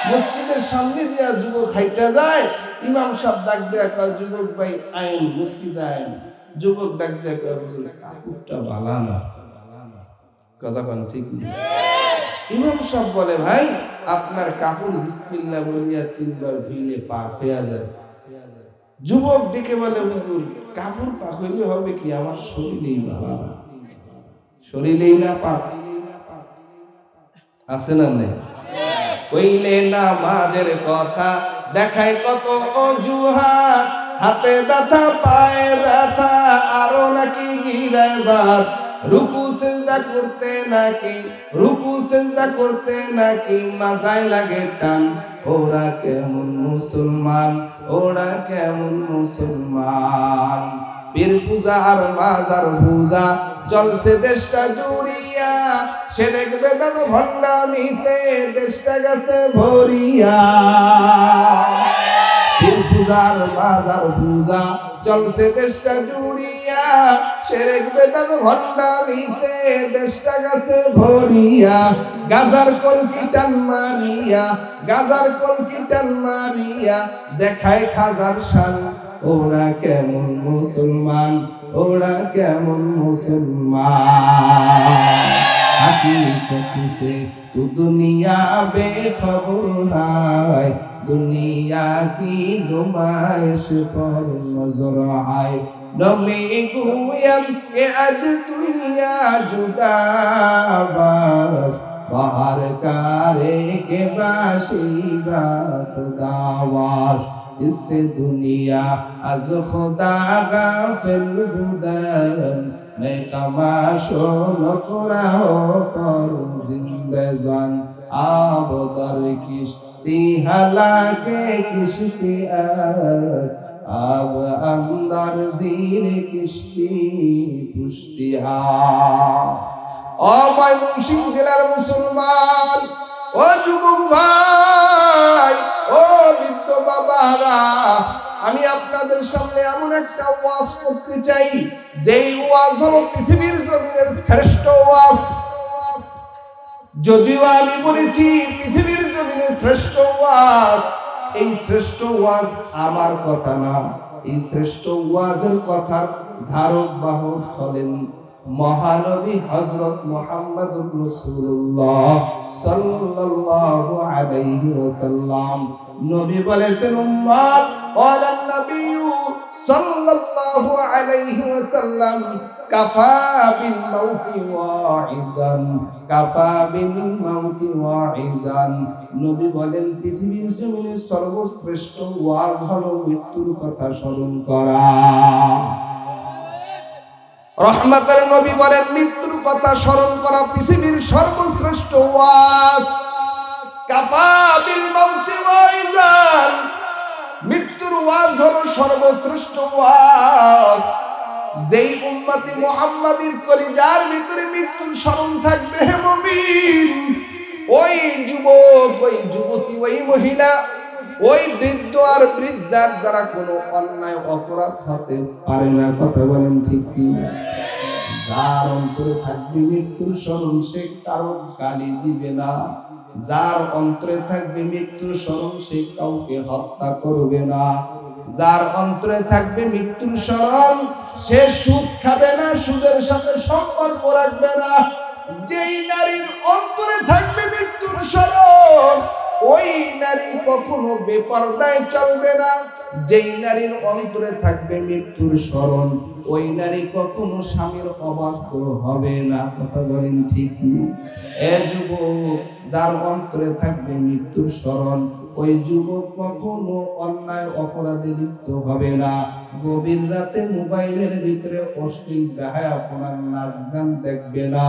মসজিদের সামনে দিয়া যুবক হাইটা যায়, ইমাম সাহেব ডাক দেয়া কয় যুবক ভাই আইন মসজিদে আইন। যুবক ডাক দেয়া কয় হুজুর কাপড়টা ভালো না। কথা কোন ঠিক না? ইমাম সাহেব বলে ভাই আপনার কাপড় বিসমিল্লাহ বলিয়া তিনবার ধুইলে পাক হয়ে যায়। যুবক ডেকে বলে হুজুর কাপড় পাক হইলে হবে কি, আমার শরীরেই ভালো না, শরীরেই না পাক আছে না নেই? কইলে নামাজের কথা দেখায় কত অজুহাত, হাতে ব্যথা পায়ে ব্যথা আরো নাকি গিরাইবাত। রুকু সিজদা করতে নাকি, রুকু সিজদা করতে নাকি মাজায় লাগে টান। ওরা কেমন মুসলমান, ওরা কেমন মুসলমান। পীর পূজা আর মাজার পূজা চলছে দেশটা জুড়িয়া, শিরক বেদাত ভণ্ডামিতে দেশটা গেছে ভরিয়া। পীর পূজা আর মাজার পূজা চলছে দেশটা জুড়িয়া, শিরক বেদাত ভণ্ডামিতে দেশটা গেছে ভরিয়া। গাজার কলকি টান মারিয়া, গাজার কলকি টান মারিয়া দেখায় খাজার শান। ওরা কেমন মুসলমান, ওরা কেমন মুসলমান। হাকিকত সে তু দুনিয়া বেখবর है, दुनिया की नुमाइश पर नजर आए। नमी गुयम के आज दुनिया जुदाबार, बाहर कारे के बाशी बात दावार। इससे दुनिया आज खुदा गाफिल बुदन, मैं तमाशो नकरा हो फर जिंदगान। आब दर किश्ती हलाके किश्ती आस, अब अंदर जीर किश्ती पुष्टि आ। ময়মনসিংহ জেলার মুসলমান, ও যুবক ভাই, ও বৃদ্ধ বাবারা, আমি আপনাদের সামনে এমন একটা ওয়াজ করতে চাই, যেই ওয়াজ হলো পৃথিবীর জমিনের শ্রেষ্ঠ ওয়াজ। যদিও আমি বলেছি পৃথিবীর জমিনে শ্রেষ্ঠ ওয়াজ, এই শ্রেষ্ঠ ওয়াজ আমার কথা না, এই শ্রেষ্ঠ ওয়াজের কথার ধারক বাহক হলেন মহানবী হযরত মুহাম্মদুর রাসূলুল্লাহ সাল্লাল্লাহু আলাইহি ওয়াসাল্লাম। নবী বলেছেন, উম্মত ওয়ালান নবিয়্যু সাল্লাল্লাহু আলাইহি ওয়াসাল্লাম কাফা বিল মাউতি ওয়াইজান, কাফা বিল মাউতি ওয়াইজান। নবী বলেন পৃথিবীর জমিনে সর্বশ্রেষ্ঠ ওয়াজ হলো মৃত্যুর কথা স্মরণ করা। রহমতের নবী বলেন মৃত্যুর কথা স্মরণ করা পৃথিবীর সর্বশ্রেষ্ঠ ওয়াজ। কাফা বিল মাউতি ওয়াইজান, মৃত্যুর ওয়াজ হলো সর্বশ্রেষ্ঠ ওয়াজ। যেই উম্মতি মুহাম্মাদীর কলিজার ভিতরে মৃত্যুর স্মরণ থাকবে, হে মুমিন, ওই যুবক, ওই যুবতী, ওই মহিলা, ওই বৃদ্ধ আর বৃদ্ধার দ্বারা কোনো অন্যায় অপরাধ হতে পারে না। কথা বলেন ঠিক কি? যার অন্তরে থাকবে মৃত্যুর স্মরণ, সে কারো গালি দিবে না। যার অন্তরে থাকবে মৃত্যুর স্মরণ, সে কাউকে হত্যা করবে না। যার অন্তরে থাকবে মৃত্যুর স্মরণ, সে সুদ খাবে না, সুদের সাথে সম্পর্ক রাখবে না। যেই নারীর অন্তরে থাকবে মৃত্যুর স্মরণ, ওই নারী কখনো বেপরদায় চলবে না। যেই নারীর অন্তরে থাকবে মৃত্যুর স্মরণ, ওই নারী কখনো স্বামীর অবাধ্য হবে না। কথা বলেন ঠিক না? এ যুবক, যার অন্তরে থাকবে মৃত্যুর স্মরণ, ওই যুবক কখনো অন্যায় অপরাধে লিপ্ত হবে না। গভীর রাতে মোবাইলের ভিতরে অশ্লীল বেহায়াপনার নাচ গান দেখবে না।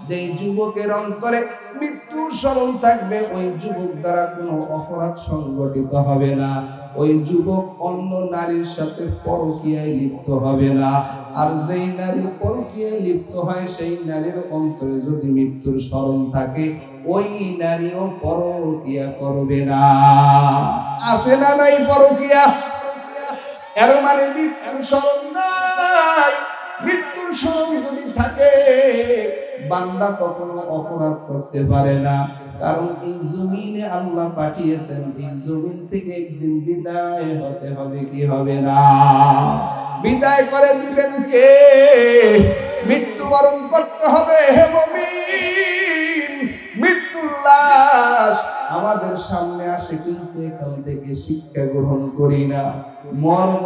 যেই যুবকের অন্তরে মৃত্যুর স্মরণ থাকবে, ওই যুবক দ্বারা কোনো অপরাধ সংগঠিত হবে না। ওই যুবক অন্য নারীর সাথে পরকীয়ায় লিপ্ত হবে না। আর যেই নারী পরকীয়ায় লিপ্ত হয়, সেই নারীর অন্তরে যদি মৃত্যুর স্মরণ থাকে, ওই নারীও পরকীয়া করবে না। আছে না নাই পরকীয়া? এর মানে মৃত্যুর স্মরণ নাই। মৃত্যুর স্মরণ যদি থাকে, বান্দা কখনো অপরাধ করতে পারে না। কারণ এই জমিনে আল্লাহ পাঠিয়েছেন, এই জমিন থেকে একদিন বিদায় হতে হবে, কি হবে না? বিদায় করে দিবেন কে? মৃত্যুবরণ করতে হবে। হে মুমিন, মৃত্যুর লাশ আমাদের সামনে আসে, কিন্তু এখান থেকে শিক্ষা গ্রহণ করি না। মরব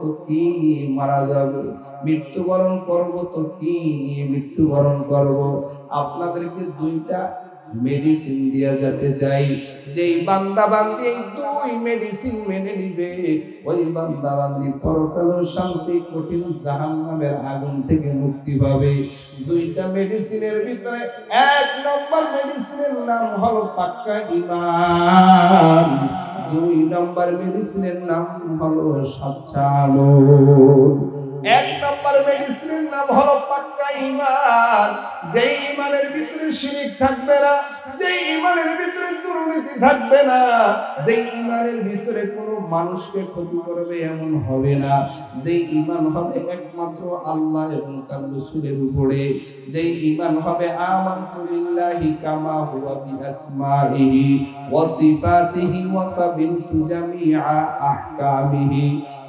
তো কি নিয়ে মারা যাবে, মৃত্যুবরণ করব তো কি নিয়ে মৃত্যুবরণ করব। আপনাদেরকে দুইটা মেডিসিন দিয়া যেতে চাই। যেই বান্দা বান্দি এই দুই মেডিসিন মেনে নিবে, ওই বান্দা বান্দি পরকাল শান্তি, কঠিন জাহান্নামের আগুন থেকে মুক্তি পাবে। দুইটা মেডিসিনের ভিতরে এক নম্বর মেডিসিনের নাম হলো পাক্কা ঈমান। দুই নম্বর মেডিসিনের নাম হলো সাচ্চা আমল। এক নম্বর মেডিসিনের নাম হলো পাক্কা ঈমান। যেই ঈমানের ভিতরে শিরক থাকবে না, যেই ঈমানের ভিতরে দুর্নীতি থাকবে না, যেই ঈমানের ভিতরে কোনো মানুষকে ক্ষতি করবে এমন হবে না, যেই ঈমান হবে একমাত্র আল্লাহ এবং তার রাসূলের উপরে, যেই ঈমান হবে আমানতু বিল্লাহি কামা হুয়া বিআসমাইহি ওয়া সিফাতিহি ওয়া কাবিলতু জামিআ আহকামিহি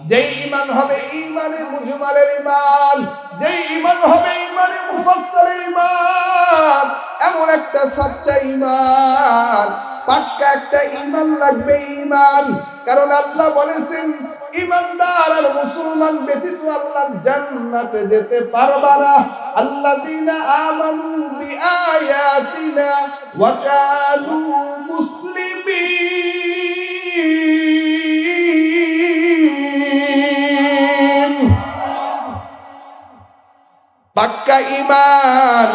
যেই ঈমান হবে ঈমানে মুজমালের ঈমান, যেই ঈমান হবে ঈমানে মুফাসসালের ঈমান, এমন একটা সচ্চা ঈমান, পাক্কা একটা ঈমান লাগবে ঈমান। কারণ আল্লাহ বলেছেন ঈমানদার আর মুসলমান ব্যতীত আল্লাহর জান্নাতে যেতে পারবে না। আল্লাযীনা আমানু বিআয়াতিনা ওয়া কানু মুসলিমিন। পাক্কা ঈমান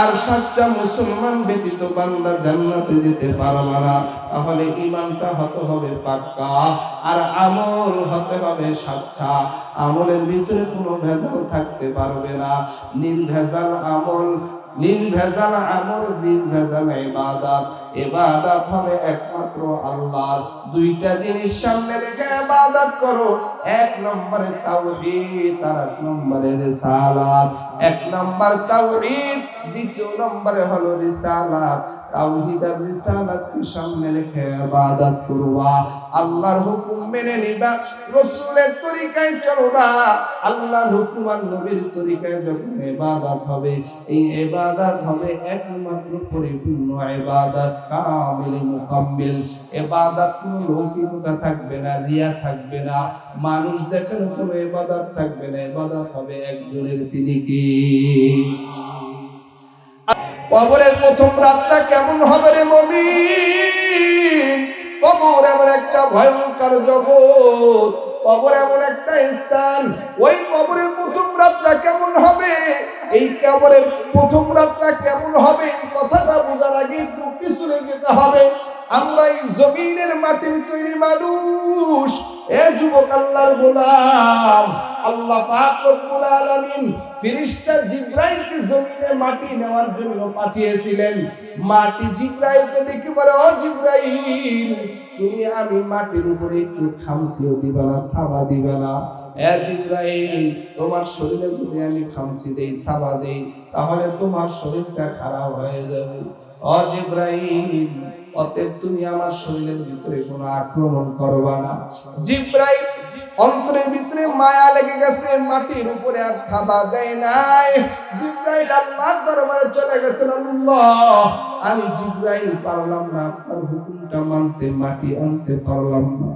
আর সচ্চা মুসলমান ব্যতীত বান্দা জান্নাতে যেতে পারবে না। তাহলে ঈমানটা হতে হবে পাক্কা আর আমল হতে হবে সচ্চা। আমলের ভিতরে কোনো ভেজাল থাকতে পারবে না। নির্ভেজাল আমল, নির্ভেজাল আমল, নির্ভেজাল ইবাদত। ইবাদত হবে একমাত্র আল্লাহর। দুইটা জিনিস সামনে রেখে ইবাদত করো। এক নম্বরে তাওহীদ আর এক নম্বরে রিসালাত। এক নম্বর তাওহীদ, দ্বিতীয় নম্বরে হলো রিসালাত। তাওহীদ আর রিসালাতকে সামনে রেখে ইবাদত করবা। আল্লাহর হুকুম মেনে নিবা, রাসূলের তরিকায় চলবা। আল্লাহর হুকুম আর নবীর তরিকায় যখন ইবাদত হবে, এই ইবাদত হবে একমাত্র পরিপূর্ণ ইবাদত, কামিল মুকাম্মিল ইবাদত। কোনো লৌকিকতা থাকবে না, রিয়া থাকবে না, মানুষ দেখার কোনো ইবাদত থাকবে না। ইবাদত হবে একজনের, তিনি কি? কবরের প্রথম রাতটা কেমন হবে রে মুমিন? কবর এমন একটা ভয়ঙ্কর জগৎ, কবর এমন একটা স্থান। ওই কবরের প্রথম রাতটা কেমন হবে, এই কবরের প্রথম রাতটা কেমন হবে, এই কথাটা বোঝার আগে একটু পিছনে যেতে হবে। আমরা এই জমিনের মাটির তৈরি মানুষ। এ যুবক আল্লাহর গোলাম, আল্লাহ পাক রব্বুল আলামিন ফেরেশতা জিবরাইলকে জমিনে মাটি নেওয়ার জন্য পাঠিয়েছিলেন। মাটি জিবরাইলকে দেখে বলে, ও জিবরাইল, তুমি আমি মাটির উপরে একটু খামচিও দিবা না, থাবা দিবা না? এ জিবরাইল, তোমার শরীরে যদি আমি খামচি দেই, থাবা দেই, তাহলে তোমার শরীরটা খারাপ হয়ে যাবে। ও জিবরাইল, অতএব তুমি আমার শরীরের ভিতরে কোনো আক্রমণ করবা না। জিবরাইল অন্তরের ভিতরে মায়া লেগে গেছে, মাটির উপরে আর থাবা দেয় নাই। জিবরাইল আল্লাহর দরবারে চলে গেছেন, আল্লাহ, আমি জিবরাইল পারলাম না আপনার হুকুমটা মানতে, মাটি আনতে পারলাম না।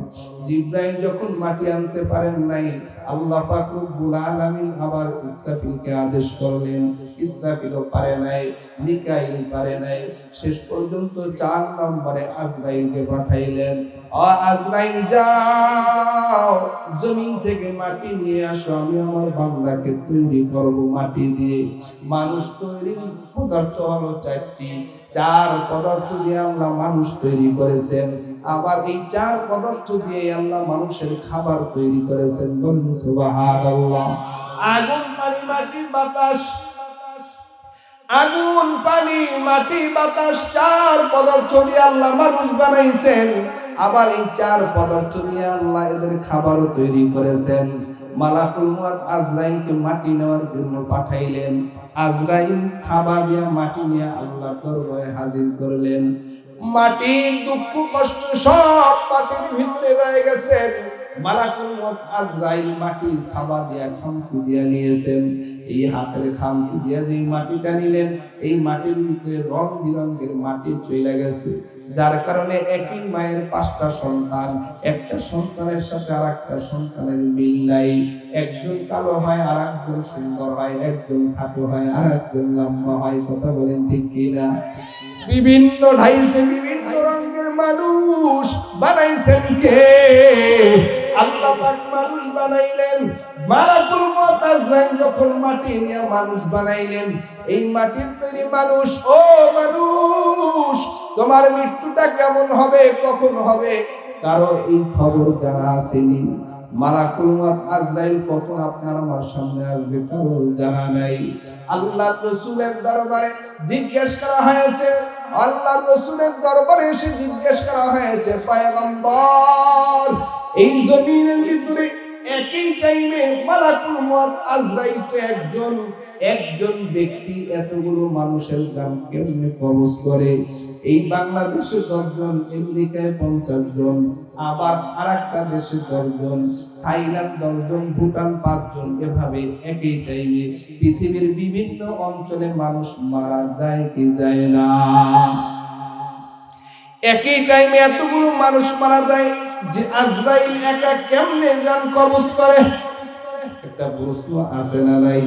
জিবরাইল যখন মাটি আনতে পারেন নাই, আল্লাহ পাক রব্বুল আলামিন আবার ইসরাফিলকে আদেশ করলেন। ইসরাফিলও পারে নাই, মিকাইল পারে নাই। শেষ পর্যন্ত 4 নম্বরে আজরাইলকে পাঠাইলেন। ও আজরাইল, যাও জমিন থেকে মাটি নিয়ে আসো, আমি আমার বান্দাকে তৈরি করব মাটি দিয়ে। মানুষ তৈরি পদার্থ হলো 4টি। 4 পদার্থ দিয়ে আল্লাহ মানুষ তৈরি করেছেন। আবার এই 4 পদার্থ দিয়ে আল্লাহ মানুষের খাবার তৈরি করেছেন। বলুন সুবহানাল্লাহ। আগুন, পানি, মাটি, বাতাস। আগুন, পানি, মাটি, বাতাস, 4 পদার্থ দিয়ে আল্লাহ মানুষ বানাইছেন। আবার এই 4 পদার্থ দিয়ে আল্লাহ এদের খাবারও তৈরি করেছেন। মালাকুল মউত আজরাইলকে মাটি নেওয়ার জন্য পাঠাইলেন। আজরাইল খাবার দিয়ে মাটি নিয়ে আল্লাহর দরবারে হাজির করলেন। মাটির দুঃখ কষ্ট সব মাটির ভিতরে রয়ে গেছে। মালাকুল মউত আজরাইল মাটির থাবা দিয়া খামচি দিয়া নিয়েছেন। এই হাতের খামচি দিয়া যে মাটিটা নিলেন, এই মাটির ভিতরে রং বিরঙের মাটি চলে গেছে। যার কারণে একই মায়ের 5টা সন্তান, একটা সন্তানের সাথে আরেকটা সন্তানের মিল নাই। একজন কালো হয়, আরেকজন সুন্দর হয়, একজন খাটো হয়, আরেকজন লম্বা হয়। কথা বলেন ঠিক কিনা? বিভিন্ন ঢাইছে, বিভিন্ন রঙের মানুষ বানাইছেন কে? আল্লাহ পাক মানুষ বানাইলেন। মালাকুল মউত আজরাইল যখন মাটি নিয়ে মানুষ বানাইলেন, এই মাটির তৈরি মানুষ, ও মানুষ, তোমার মৃত্যুটা কেমন হবে, কখন হবে, কারো এই খবর জানা আসেনি। মালাকুল মউত আজরাইল কখন আপনার আমার সামনে আসবে কারো জানা নাই। আল্লাহর রাসূলের দরবারে জিজ্ঞেস করা হয়েছে, আল্লাহর রাসূলের দরবারে এসে জিজ্ঞেস করা হয়েছে, পয়গম্বর, এই জমিনের ভিতরে একই টাইমে মালাকুল মউত আজরাইল তো একজন ব্যক্তি এতগুলো মানুষের জান কেমনে কবজ করে? এই বাংলাদেশে 10 জন, আমেরিকায় 50 জন, আবার আরেকটা দেশে 10 জন, থাইল্যান্ড 10 জন, ভুটান 5 জন, এভাবে একই টাইমে পৃথিবীর বিভিন্ন অঞ্চলে মানুষ মারা যায় কি যায় না? একই টাইমে এতগুলো মানুষ মারা যায়, যে আজরাইল একা কেমনে জান কবজ করে? একটা প্রশ্ন আছে না নাই?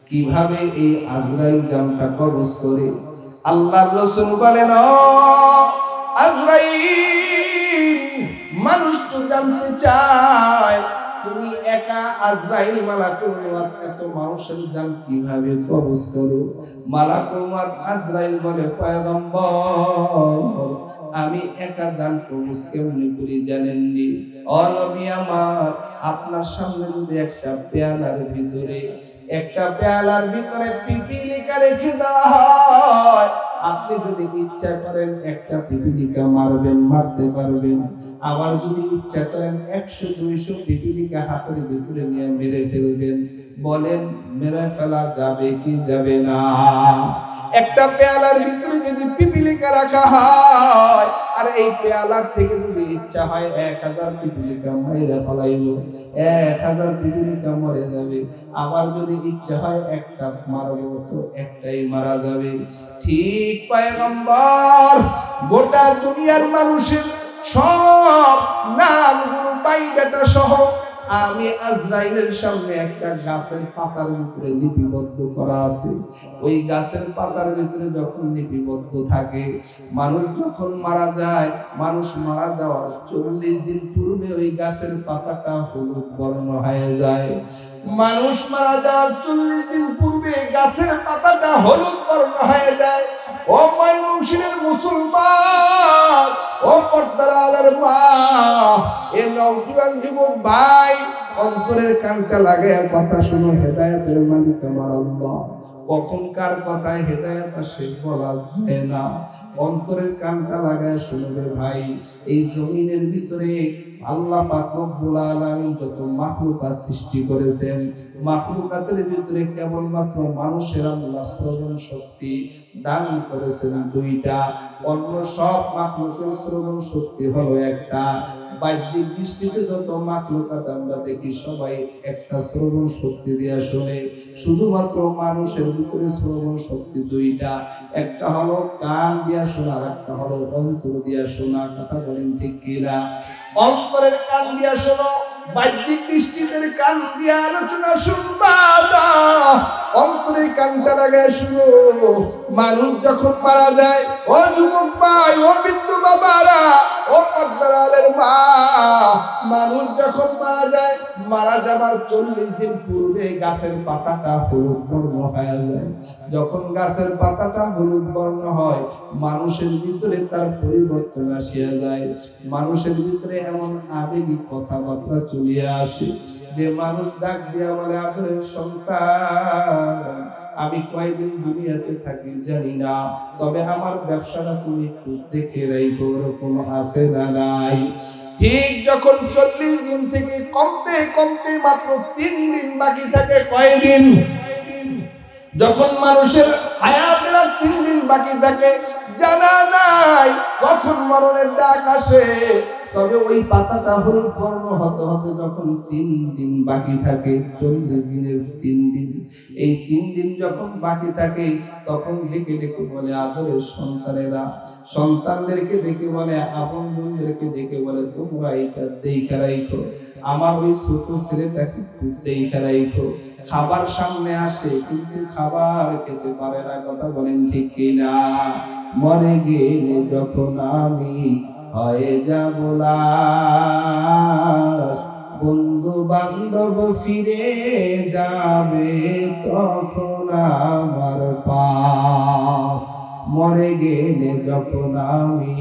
কিভাবে এই আজরাইল জানটা কবজ করে? আল্লাহর রাসূল বলেন, ও আজরাইল, মানুষ তো জানতে চায় তুমি একা আজরাইল মালাকুল মউত এত মানুষের জান কিভাবে কবজ করো? মালাকুল মউত আজরাইল বলে, পয়গম্বর, আমি একা জান কবজ কেমনে করি জানেননি? ও নবী আমার, আপনার সামনে যদি একটা পেয়ালার ভিতরে পিপিলিকা রেখে দেওয়া হয়, আপনি যদি ইচ্ছা করেন একটা পিপিলিকা মারতে পারবেন। আবার যদি ইচ্ছা করেন 100-200 পিপিলিকা হাতের ভিতরে নিয়ে মেরে ফেলবেন। বলেন, মেরে ফেলা যাবে কি যাবে না? একটা পেয়ালার ভিতরে যদি পিপিলিকা রাখা হয়, আর এই পেয়ালার থেকে যদি ইচ্ছা হয় 1000 পিপিলিকা মাইরা ফেলাইলো, 1000 পিপিলিকা মরে যাবে। আবার যদি ইচ্ছা হয় একটা মারবো, তো একটাই মারা যাবে। ঠিক পয়গম্বর, গোটা দুনিয়ার মানুষের সব নামগুলো বাইবেটা সহ আমি আজরাইলের সামনে একটা গাছের পাতার ভিতরে লিপিবদ্ধ করা আছে। ওই গাছের পাতার ভিতরে যখন লিপিবদ্ধ থাকে, মানুষ যখন মারা যায়, মানুষ মারা যাওয়ার 40 দিন পূর্বে ওই গাছের পাতাটা হলুদ বর্ণ হয়ে যায়। মানুষ মারা যাওয়ার 40 দিন পূর্বে গাছের পাতাটা হলুদ বর্ণ হয়ে যায়। ও ময়মনসিংহের মুসলমান, ও পর্দার আলের মা, এ নওজোয়ান যুবক ভাই, অন্তরের কানটা লাগায় কথা শুনো। হেদায়েতের মালিক আমার আল্লাহ। কখন কার কথায় হেদায়েত আসে বলা যায় না। অন্তরের কানটা লাগায় শুনবে ভাই। এই জমিনের ভিতরে আল্লাহ পাক রব্বুল আলামিন যত মাখলুকাত সৃষ্টি করেছেন, মাখলুকাতের ভিতরে কেবলমাত্র মানুষের আল্লাহ শ্রবণ শক্তি দান করেছেন 2টা। অন্য সব মাখলুকের শ্রবণ শক্তি হলো একটা। বাহ্যিক দৃষ্টিতে যত মাখলুকাত আমরা দেখি, সবাই একটা শ্রবণ শক্তি দিয়ে শোনে। শুধুমাত্র মানুষের ভিতরে শ্রবণ শক্তি 2টা। একটা হলো কান দিয়া শোনা, আর একটা হলো অন্তর দিয়া শোনা। কথা বলেন ঠিক কিনা? অন্তরের কান দিয়া শোনো, বাহ্যিক দৃষ্টিতে কান দিয়া আলোচনা শুনবা না, অন্তরের কানটা লাগায় শুনো। মানুষ যখন মারা যায়, ও যুবক ভাই, ও বৃদ্ধ বাবারা, ও পর্দার আলের মা, মানুষ যখন মারা যায়, মারা যাবার 40 দিন পূর্বে গাছের পাতাটা হলুদ বর্ণ হয়ে যায়। যখন গাছের পাতাটা হলুদ বর্ণ হয়, মানুষের ভিতরে তার পরিবর্তন আসিয়া যায়। মানুষের ভিতরে এমন আবেগী কথাবার্তা চলিয়া আসে যে মানুষ ডাক দিয়া বলে, আদরের সন্তান, আমি কয়দিন দুনিয়াতে থাকি জানি না, তবে আমার ব্যবসাটা তুমি একটু দেখে রাখো, ওরকম আছে না নাই? ঠিক যখন 40 দিন থেকে কমতে কমতে মাত্র 3 দিন বাকি থাকে, কয়দিন? যখন মানুষের হায়াতের 3 দিন বাকি থাকে, জানা নাই কখন মরণের ডাক আসে। তবে ওই পাতাটা হলুদ বর্ণ হতে হতে যখন 3 দিন বাকি থাকে, 40 দিনের 3 দিন, এই 3 দিন যখন বাকি থাকে, তখন ডেকে ডেকে বলে, আদরের সন্তানেরা, সন্তানদেরকে ডেকে বলে, আপনজনদেরকে ডেকে বলে, তোমরা এটা দেখে রাখো, আমার ওই ছোট ছেলেটাকে দেখে রাখো। খাবার সামনে আসে কিন্তু খাবার খেতে পারে না। কথা বলেন ঠিক কিনা? মরে গেলে যখন আমি হয়ে যাব লাশ, বন্ধু বান্ধব ফিরে যাবে তখন আমার পাশ। মরে গেলে যখন আমি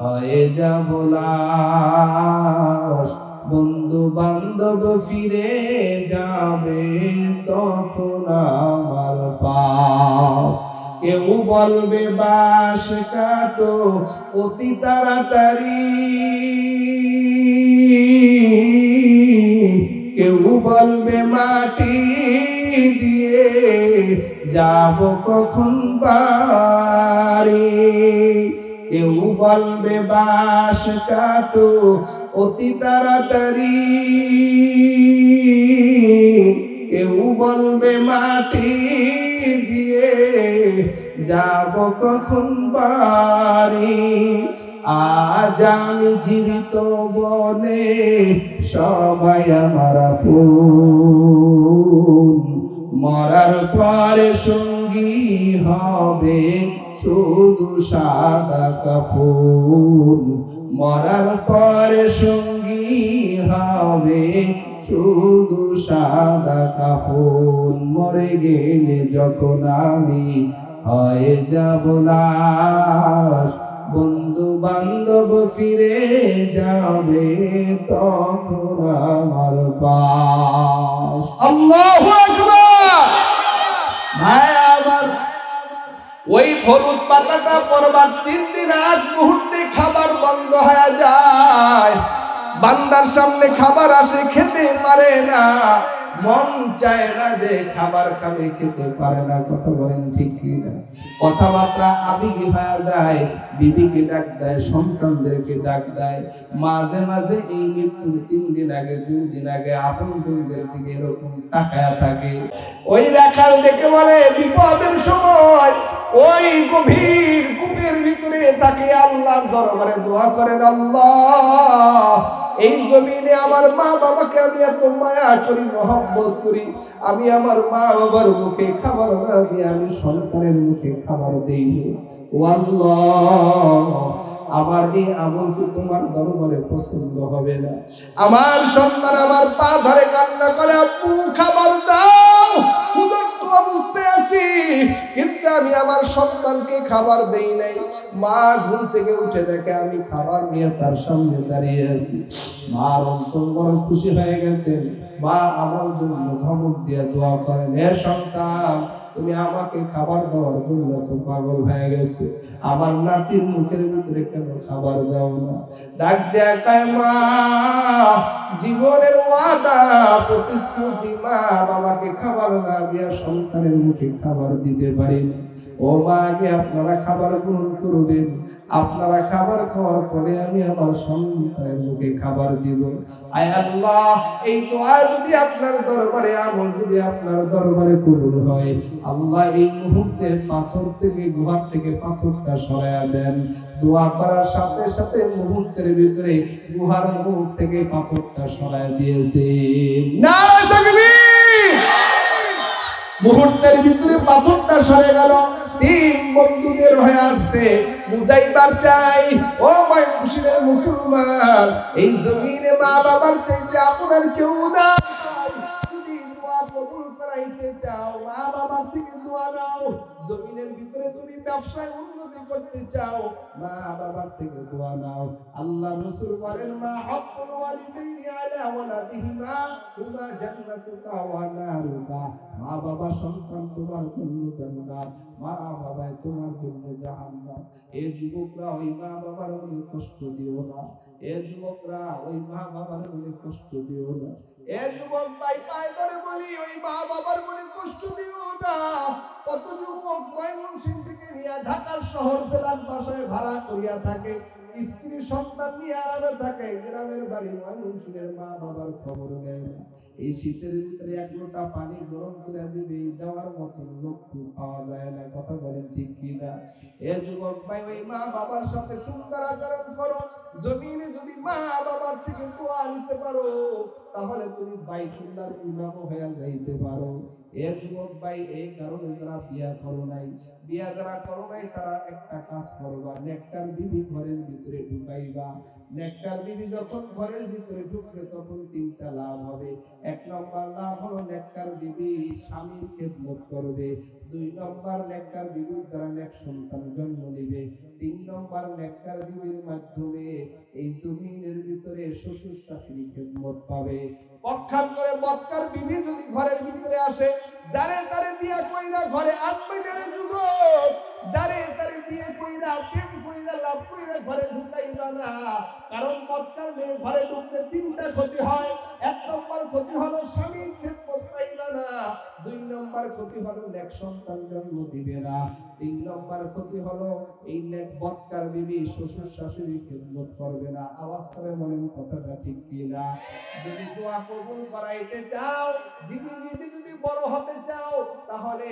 হয়ে যাব লাশ, বন্ধু বান্ধব ফিরে যাবে তখন আমার পাশ। কেউ বলবে বাস কাটো অতি তাড়াতাড়ি, কেউ বলবে মাটি দিয়ে যাব কখন বাড়ি, কেউ বলবে বাঁশ কাটো অতি তাড়াতাড়ি, কেউ বলবে মাটি দিয়ে যাব কখন বাড়ি। আজ আমি জীবিত বলে সবাই আমার আপন, মরার পরে সঙ্গী হবে শুধু সাদা কাফন, মরার পরে সঙ্গী হবে শুধু সাদা কাফন। মরে গেলে যখন আমি হয়ে যাব লাশ, বন্ধু বান্ধব ফিরে যাবে তখন আমার পাশ। আল্লাহু আকবার। ভাই আমার, ওই হলুদ পাতাটা পরবার 3 দিন আগ মুহূর্তে খাবার বন্ধ হয়ে যায়, বান্দার সামনে খাবার আসে খেতে পারে না, মন চায় না যে খাবার খাবে, খেতে পারে না। কথা বলেন ঠিক কি না? কথাবার্তা আবেগী হয়ে যায়, বিবিকে ডাক দেয়, সন্তানদেরকে ডাক দেয়। মাঝে মাঝে এই মৃত্যুর 3 দিন আগে 2 দিন আগে আপনজনদের দিকে এরকম তাকায়া থাকে। ওই রাখাল দেখে বলে বিপদের সময় ওই গভীর কূপের ভিতরে তাকে আল্লাহর দরবারে দোয়া করেন, আল্লাহ এই জমিনে আমার মা বাবাকে আমি এত মায়া করি, মহব্বত করি, আমি আমার মা বাবার মুখে খাবার না দিয়ে আমি সন্তানের মুখে খাবার দেই। ও আল্লাহ, আমার এই আমল কি তোমার দরবারে পছন্দ হবে না? আমার সন্তান আমার পা ধরে কান্না করে, আব্বু খাবার দাও, ক্ষুধার্ত অবস্থায় আছি, কিন্তু আমি আমার সন্তানকে খাবার দেই নাই। মা ঘুম থেকে উঠে দেখে আমি খাবার নিয়ে তার সামনে দাঁড়িয়ে আছি। মার অন্তর বড় খুশি হয়ে গেছে। মা আমার জন্য ধমক দিয়ে দোয়া করেন, হে সন্তান, তুমি আমাকে খাবার দেওয়ার জন্য তো পাগল হয়ে গেছে, আমার নাতির মুখের ভিতরে কেন খাবার দাও না? ডাক দেয়া কয়, মা জীবনের ওয়াদা প্রতিশ্রুতি, মা বাবাকে খাবার না দিয়া সন্তানের মুখে খাবার দিতে পারি না। ও মা, আগে আপনারা খাবার গ্রহণ করবেন, আপনারা খাবার খাওয়ার পরে আমি আমার সন্তানের মুখে খাবার দিব। আয় আল্লাহ, এই দোয়া যদি আপনার দরবারে, আমল যদি আপনার দরবারে কবুল হয়, আল্লাহ এই মুহূর্তে পাথর থেকে, গুহার থেকে পাথরটা সরাইয়া দেন। দোয়া করার সাথে সাথে মুহূর্তের ভিতরে গুহার মুখ থেকে পাথরটা সরাইয়া দিয়েছে। নারে তাকবীর! মুহূর্তের ভিতরে পাথরটা সরে গেল। 3 বন্ধু বের হয়ে আসছে, বুঝাইবার চাই, ও মাই খুশির মুসলমান, এই জমিনে মা বাবার চাইতে আপনার কেউ না। যদি দোয়া কবুল করাইতে চাও, মা বাবার থেকে দোয়া নাও। জমিনের ভিতরে তুমি ব্যবসায় উন্নতি করতে চাও, মা বাবার থেকে দোয়া নাও। আল্লাহ রাসূল বলেন, মা হাক্কুল ওয়ালিদাইনি আলা ওয়ালাদিহিমা হুমা জান্নাতুকা ওয়া নারুকা। মা বাবা সন্তান তোমার জন্য জান্নাত, মা বাবা তোমার জন্য জাহান্নাম। এই যুবকরা ওই মা বাবার মনে কষ্ট দিও না, এই যুবকরা ওই মা বাবার মনে কষ্ট দিও না। এই যুবক ভাই পায় ধরে বলি, ওই মা বাবার মনে কষ্ট দিও না। কত যুবক ময়মনসিংহ থেকে নিয়ে ঢাকার শহর ফেলার বাসায় ভাড়া করিয়া থাকে, স্ত্রী সন্তান নিয়ে আরামে থাকে, গ্রামের বাড়ি ময়মনসিংহের মা বাবার খবর নেয় না। এই শীতের ভিতরে 1 লোটা পানি গরম করে দিবে, দেওয়ার মতো লোক পাওয়া যায় না। কথা বলেন ঠিক কিনা? এ যুবক ভাই, ওই মা বাবার সাথে সুন্দর আচরণ করো। জমিনে যদি মা বাবার থেকে দোয়া নিতে পারো, তাহলে তুমি বাইতুল্লাহর ইমাম হয়ে যাইতে পারো। এ যুবক ভাই, এই কারণে যারা বিয়া করো নাই, তারা একটা কাজ করবা, নেককার বিবি ঘরের ভিতরে ঢুকাইবা। নেককার বিবি যখন ঘরের ভিতরে ঢুকবে তখন 3টা লাভ হবে। 1 নম্বর লাভ হলো নেককার বিবি স্বামীর খেদমত করবে। 2 নম্বর, নেককার বিবির দ্বারা নেক সন্তান জন্ম নেবে। 3 নম্বর, নেককার বিবির মাধ্যমে এই জমিনের ভিতরে শ্বশুর শাশুড়ি খেদমত পাবে। পক্ষান্তরে বদকার বিবি যদি ঘরের ভিতরে আসে, যারে তারে বিয়ে কইরা ঘরে আনবে না রে যুবক, যারে তারে বিয়ে কইরা প্রেম কইরা থেকে লাভ করে ঘরে ঢুকাইবা না, কারণ বদকার মেয়ে ঘরে ঢুকলে তিনটা ক্ষতি হয়। এক নম্বর ক্ষতি হলো স্বামীর খেদমত পাইবা না, দুই নম্বর ক্ষতি হলো নেক সন্তান জন্ম দিবে না, তিন নম্বর ক্ষতি হলো এই নেক বদকার বিবি শ্বশুর শাশুড়ির খেদমত করবে না। আওয়াজ করে বলেন কথাটা ঠিক কিনা? যদি দোয়া কবুল করাইতে চাও, দিদি নিজে যদি বড় হতে চাও, তাহলে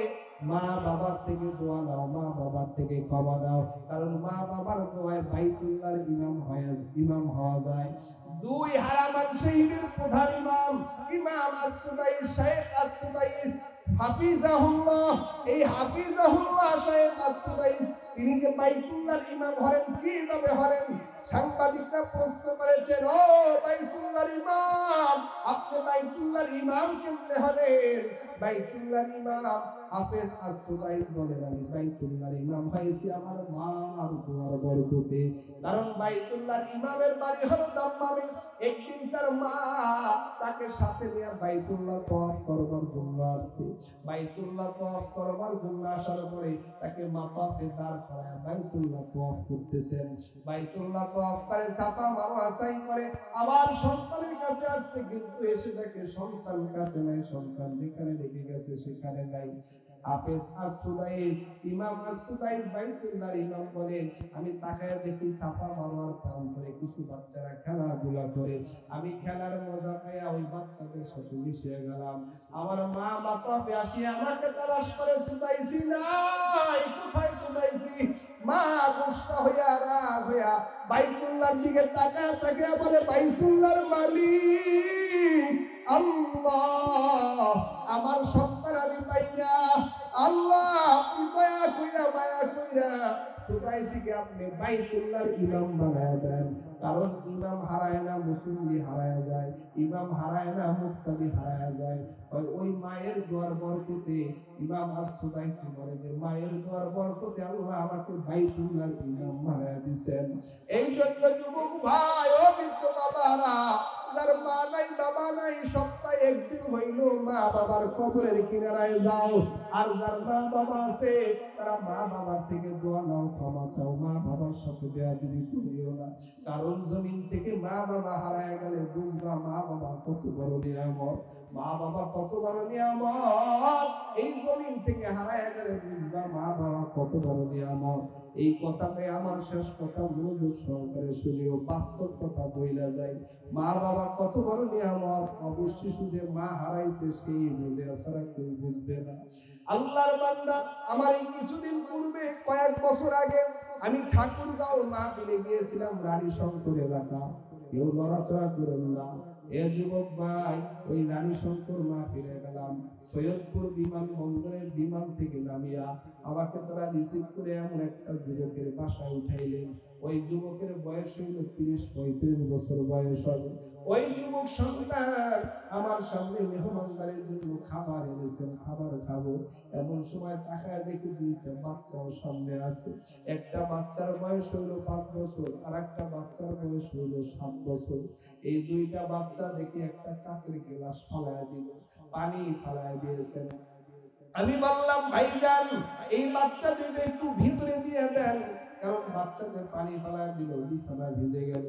মা বাবার থেকে দোয়া নাও, মা বাবার থেকে ক্ষমা নাও, কারণ মা বাবার দোয়ায় বাইতুল্লাহর ইমাম হওয়া যায়। দুই হারামান শহীদের প্রধান ইমাম ইমাম আস-সুদাইস, শেখ আস-সুদাইস হাফিজাহুল্লাহ, এই হাফিজাহুল্লাহ শেখ আস-সুদাইস তিনি যে বাইতুল্লাহর ইমাম হলেন, কিভাবে হলেন? সাংবাদিকরা প্রশ্ন করেছেন, ও বাইতুল্লাহর ইমাম, আপনি বাইতুল্লাহর ইমাম কেমনে হলেন? বাইতুল্লাহর ইমাম হাফেজ আস-সুদাইস বলেন, আমি বাইতুল্লাহর ইমাম হয়েছি আমার মার দোয়ার বরকতে। কারণ বাইতুল্লাহর ইমামের বাড়ি হলো দাম্মামে। একদিন তার মা তাকে সাথে নিয়ে বাইতুল্লাহ তওয়াফ করবার জন্য আসছে। বাইতুল্লাহ তওয়াফ করবার জন্য আসার পরে তাকে মাতাফে দাঁড় করায় বাইতুল্লাহ তওয়াফ করতেছেন। বাইতুল্লাহ তওয়াফ করে সাফা মারওয়া সাই করে আবার সন্তানের কাছে আসছে, কিন্তু এসে দেখে সন্তান কাছে নাই, সন্তান যেখানে রেখে গেছে সেখানে নাই। হাফেজ আস-সুদাইস, ইমাম আস-সুদাইস বাইতুল্লাহর ইমাম বলেন, আমি তাকায় দেখি সাফা মারওয়ার প্রান্তরে কিছু বাচ্চারা খেলাধুলা করে, আমি খেলার মজা পাইয়া ওই বাচ্চাদের সাথে মিশে গেলাম। আমার মা মাতাফে আসিয়া আমাকে তালাশ করে, সুদাইসি নাই, কোথায় সুদাইসি? মা গুসা হইয়া রাগ হইয়া বাইতুল্লাহর দিকে তাকায় বলে, বাইতুল্লাহর মালিক আল্লাহ, আমার সন্তান আমি পাই না, আল্লাহ আপনি দয়া কইরা মায়া কইরা সুদাইসিকে আপনি বাইতুল্লাহর ইমাম বানায় দেন। কারণ ইমাম হারায় না, মুসল্লি হারায় যায়, ইমাম হারায় না, মুক্তাদি হারায় যায়। ওই মায়ের দোয়ার বরকতে ইমাম আস-সুদাইসি বলে যে মায়ের দোয়ার বরকতে আল্লাহ আমাকে বাইতুল্লাহর ইমাম বানায় দিবেন। এই জন্য যুবক ভাই ও বৃদ্ধ বাবারা, যার মা নাই বাবা নাই, সপ্তাহে একদিন হইল মা বাবার কবরের কিনারায় যাও। আর যার মা বাবা আছে তারা মা বাবার থেকে দোয়া নাও, ক্ষমা চাও, মা বাবার সাথে বেয়াদবি করিও না। কারণ জমিন থেকে মা বাবা হারায় গেলে বুঝবা মা বাবা কত বড় নিয়ামত, মা বাবা কত বড় নিয়ামত। এই জমিন থেকে হারায় গেলে বুঝবা মা বাবা কত বড় নিয়ামত। এই কথাটাই আমার শেষ কথা, মনোযোগ সহকারে শুনিও, বাস্তব কথা বইলা যায়। মা বাবা কত বড় নিয়ামত, অবশ্যই শুধু মা হারাইছে সেই বুঝে, আসলে কেউ বুঝবে না। আল্লাহর বান্দা, আমার এই কিছুদিন পূর্বে কয়েক বছর আগে আমি ঠাকুরগাঁও মাহফিলে গিয়েছিলাম, রানী শঙ্কর এলাকা। কেউ লড়াচড়া করেন না। এ যুবক ভাই, ওই রানী শঙ্কর মাহফিলে গেলাম। সৈয়দপুর বিমানবন্দরের বিমান থেকে নামিয়া আমাকে তারা রিসিভ করে এমন একটা যুবকের বাসায় উঠাইলেন। ওই যুবকের বয়স হইল 30-35 বছর বয়স হবে। ওই যুবক সন্তান আমার সামনে মেহমানদারির জন্য খাবার এনেছেন, খাবার খাবো, এমন সময় তাকায় দেখি দুইটা বাচ্চাও সামনে আছে। একটা বাচ্চার বয়স হইল 5 বছর, আর একটা বাচ্চার বয়স হইল 7 বছর। এই দুইটা বাচ্চা দেখি একটা কাঁচের গ্লাস ফালায় দিল, পানি ফালায় দিয়েছেন। আমি বললাম, ভাইজান এই বাচ্চা দুইটা একটু ভিতরে দিয়ে দেন, কারণ বাচ্চাদের পানি ফালায় দিল, বিছানা ভিজে গেল।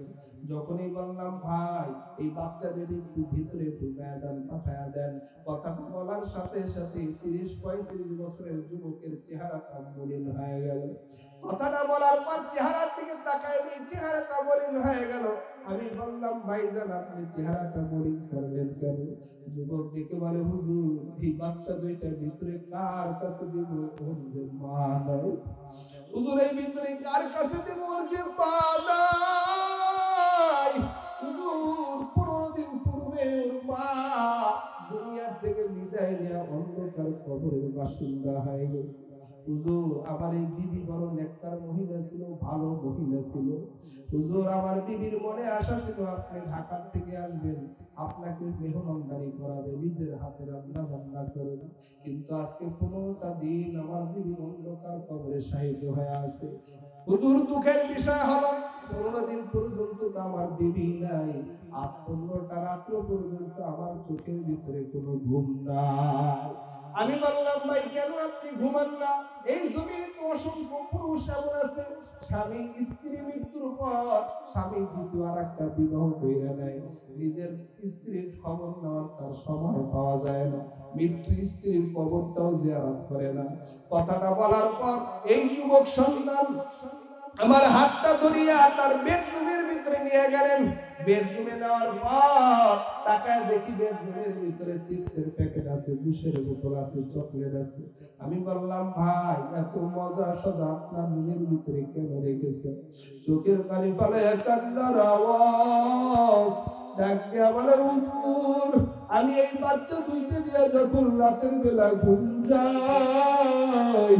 যখনই বললাম, ভাই এই বাচ্চাদের একটু ভিতরে ঢুকায় দেন, পাঠায়া দেন, কথাটা বলার সাথে সাথে 30-35 বছরের যুবকের চেহারাটা মলিন হয়ে গেল। কথাটা বলার পর চেহারার দিকে তাকায় দিই, চেহারাটা মলিন হয়ে গেল। আমি বললাম, ভাইজান আপনি চেহারাটা মলিন করলেন কেন? যুবক ডেকে বলে, হুজুর এই বাচ্চা দুইটার ভিতরে কার কাছে দিব? ওর যে মা নাই। হুজুর এই ভিতরে কার কাছে দিব? ওর যে মা নাই। হুজুর 15 দিন পূর্বে ওর মা দুনিয়া থেকে বিদায় নিয়ে অন্ধকার কবরের বাসিন্দা হয়ে গেছে। হুজুর আমার এই বিবি বড় নেককার মহিলা ছিল, ভালো মহিলা ছিল। হুজুর আমার বিবির মনে আশা ছিল আপনি ঢাকা থেকে আসবেন, আপনাকে মেহমানদারি করাবে, নিজের হাতে রান্না বান্না করবে। কিন্তু আজকে 15টা দিন আমার বিবি অন্ধকার কবরে শায়িত হয়ে আছে। হুজুর দুঃখের বিষয় হলো 15 দিন পর্যন্ত তো আমার বিবি নাই, আজ 15টা রাত্র পর্যন্ত আমার চোখের ভিতরে কোনো ঘুম নাই। আমি বললাম ভাই কেন আপনি ঘুমান না? এই জমিনে তো অসংখ্য পুরুষ এমন আছে স্বামী স্ত্রী মৃত্যুর পর স্বামী দ্বিতীয় আর একটা বিবাহ কইরা নেয়, নিজের স্ত্রীর খবর নেওয়ার তার সময় পাওয়া যায় না, মৃত্যু স্ত্রীর কবরটাও জিয়ারত করে না। কথাটা বলার পর এই যুবক সন্তান আমার হাতটা ধরিয়া তার বেডরুমের ভিতরে নিয়ে গেলেন। বেডরুমে নেওয়ার পর তাকায় দেখি বেডরুমের ভিতরে চিপসের প্যাকেট আছে, জুসের বোতল আছে, চকলেট আছে। আমি বললাম ভাই এত মজা সব আপনার নিজের ভিতরে কেন রেখেছেন? চোখের পানি ফেলে কান্নার আওয়াজ, ডাক দিয়া বলে হুজুর আমি এই বাচ্চা দুইটা নিয়ে যখন রাতের বেলা ঘুম যাই,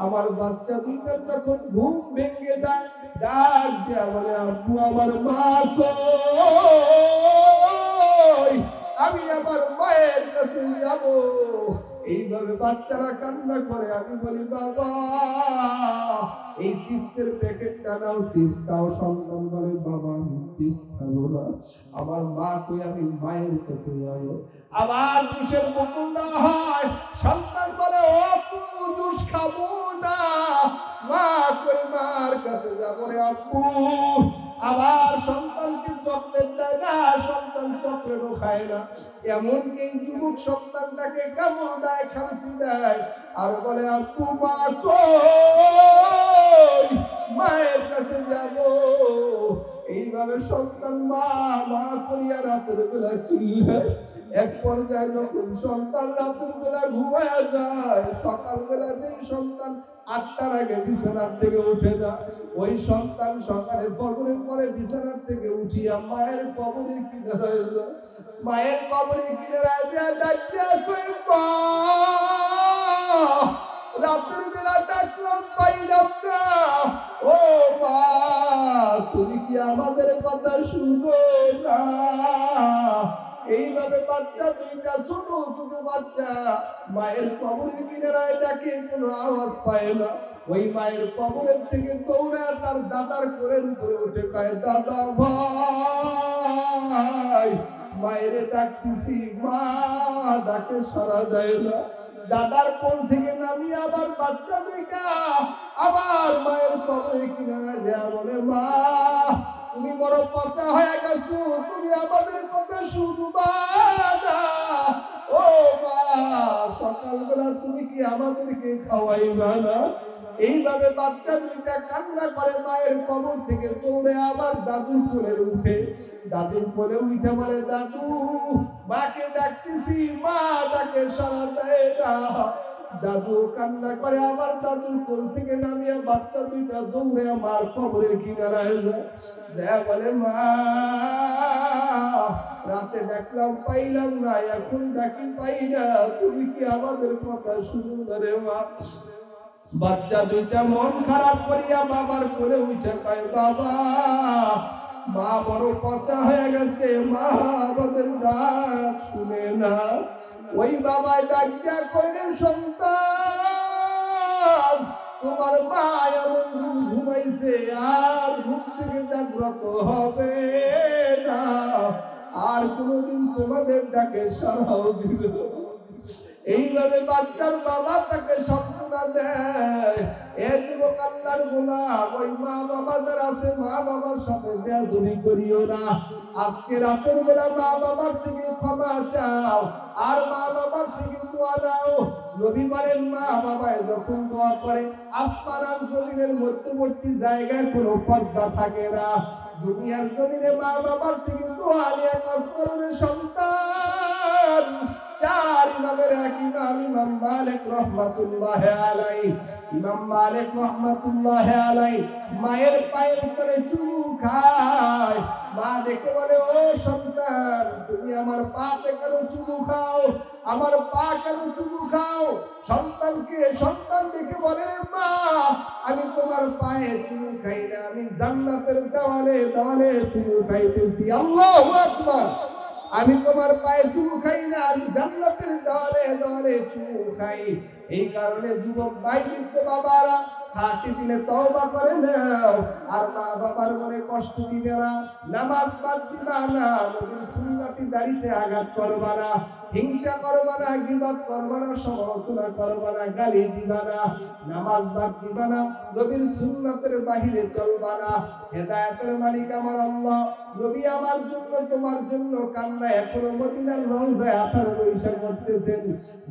আমার বাচ্চা দুইটার যখন ঘুম ভেঙে যায় ডাক দিয়া বলে আব্বু আমার মা কই, আমি আমার মায়ের কাছে যাব। এইভাবে বাচ্চারা কান্না করে। আমি বলি বাবা এই চিপসের প্যাকেটটা নাও, চিপস খাও। সন্তান বলে বাবা আমি চিপস খাবো না, আমার মা কই, আমি মায়ের কাছে যাব। আবার জুসের বোতল দেওয়া হয়, সন্তান বলে ও আপু জুস খাবো না, মা কই মার কাছে যাবো রে আপু। আবার সন্তানকে চকলেট দেয় না, সন্তান চকলেটও খায় না। এমনকি যুবক সন্তানটাকে কামড় দেয়, খামচি দেয়, আর বলে আপু মা কই, মায়ের কাছে যাব। এইভাবে সন্তান মা মা করিয়া রাতের বেলা চিল্লায়। এক পর্যায়ে যখন সন্তান রাতের বেলা ঘুমায়া যায়, সকালবেলা যেই সন্তান 8টার আগে বিছানার থেকে উঠে না, ওই সন্তান সকালে ফজরের পরে বিছানার থেকে উঠিয়া মায়ের কবরের কিনারায় যায়। মায়ের কবরের কিনারায় যায় ডাক দিয়া কই মা, রাতের বেলা ডাকলাম পাইলাম না, ও মা তুমি কি আমাদের কথা শুনো না? এইভাবে বাচ্চা দুইটা ছোট ছোট বাচ্চা মায়ের কবরের কিনারায় ডাকে, কোনো আওয়াজ পায় না। ওই মায়ের কবরের থেকে দৌড়া তার দাদার কোলের উপরে উঠে কয় দাদা ভাই, মায়ের ডাকতেছি, মা ডাকে সাড়া দেয় না। দাদার কোল থেকে নামিয়ে আবার বাচ্চা দুইটা আবার মায়ের কবরের কিনারায় দেয়া বলে মা তুমি বড় পচা হয়ে গেছো, তুমি আমাদের কথা শুনবা না। ও মা সকালবেলা তুমি কি আমাদেরকে খাওয়াইবা না? এইভাবে বাচ্চা দুইটা কান্না করে মায়ের কবর থেকে দৌড়ে আবার দাদুর কোলে উঠে। দাদুর কোলে উঠে বলে দাদু মাকে ডাকতেছি, মা ডাকে সাড়া দেয় না। দাদু কান্না করে আবার দাদুর কোল থেকে নামিয়ে বাচ্চা দুইটা দৌড়ে আমার কবরের কিনারায় যায়, বলে মা রাতে ডাকলাম পাইলাম না, এখন ডাকি পাই না, তুমি কি আমাদের কথা শুনো না রে মা? বাচ্চা দুইটা মন খারাপ করিয়া বাবার কোলে উঠে কয় বাবা মা বড় পচা হয়ে গেছে, মা আমাদের ডাক শুনে না। ওই বাবা ডাক দিয়া কইলেন সন্তান তোমার মা এমন ঘুমাইছে, আর ঘুম থেকে জাগ্রত হবে না, আর কোনদিন তোমাদের ডাকে সাড়াও দিল। এইভাবে বাচ্চার বাবা তাকে সান্ত্বনা দেয়। এ যুবক আল্লাহর গোলাম, ওই মা বাবা যারা আছে মা বাবার সাথে বেয়াদবি করিও না। আজকে রাতের বেলা মা বাবার থেকে ক্ষমা চাও, আর মা বাবার থেকে দোয়া নাও। নবী বলেন মা বাবায় যখন দোয়া করে আসমান আর জমিনের মধ্যবর্তী জায়গায় কোনো পর্দা থাকে না। দুনিয়ার জমিনে মা বাবার থেকে দোয়া নিয়ে কাজ করবে সন্তান। চার ইমামের এক ইমাম ইমাম মালিক রাহমাতুল্লাহ আলাইহি, ইমাম মালিক রাহমাতুল্লাহ আলাইহি মায়ের পায়ের উপরে চুমু খায়। মা দেখে বলে ও সন্তান তুমি আমার পাতে কেন চুমু খাও, আমার পা কেন চুমু খাও? সন্তান দেখে বলে মা আমি তোমার পায়ে চুমু খাই না, আমি জান্নাতের দেওয়ালে দেওয়ালে চুমু খাইতেছি। আল্লাহু আকবার। আমি তোমার পায়ে চুমু খাই না, আমি জান্নাতের দেওয়ালে দেওয়ালে চুমু খাই। এই কারণে যুবক ভাই বৃদ্ধ বাবারা হাঁটি দিলে তওবা করে নাও, আর মা বাবার মনে কষ্ট দিবে না, নামাজ বাদ দিবা না, নবীর সুন্নতি দাড়িতে আঘাত করবা না। হিংসা করবা না, গীবত করবা না, সমালোচনা করবা না, গালি দিবা না, নামাজ বাদ দিবা না, নবীর সুন্নাতের বাহিরে চলবা না। হেদায়েতের মালিক আমার আল্লাহ, নবী আমার জন্য তোমার জন্য কান্না এখনো মদিনার রওজায় আথার বৈশা করতেছেন।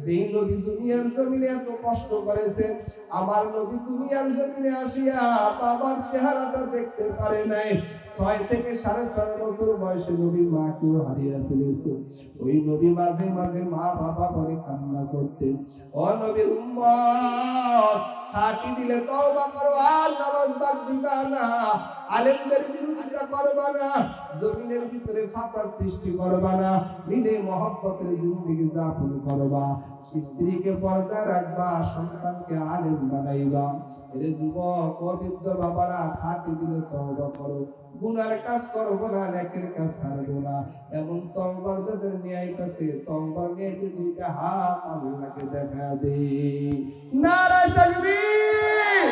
যেই নবী দুনিয়ার জমিনে এত কষ্ট করেছেন, আমার নবী দুনিয়ার জমিনে আসিয়া বাবার চেহারাটা দেখতে পারে নাই। 6 থেকে 6.5 বছর বয়সে নবী মাকেও হারিয়ে ফেলেছে। ওই নবী মাঝে মাঝে মা বাবা বলে কান্না করতেন। ও নবীর উম্মত, ফাঁকি দিলে তওবা করো, আর নামাজ বাদ দিবা না, আলেমদের বিরোধিতা করবা না, জমিনের ভিতরে ফাসাদ সৃষ্টি করবা না, মিলে মহব্বতের জিন্দেগি যাপন করবা, স্ত্রীকে পর্দায় রাখবা, সন্তানকে আলেম বানাইবা। এরে যুবক ও বৃদ্ধ বাবারা, ফাঁকি দিলে তওবা করো, গুনার কাজ করবো না, নেকের কাজ ছাড়বো না। এমন তওবা যাদের নিয়ে আইতাছে, তওবা নিয়ে দুইটা হাত আল্লাহকে দেখা দে। নারায়ে তাকবীর,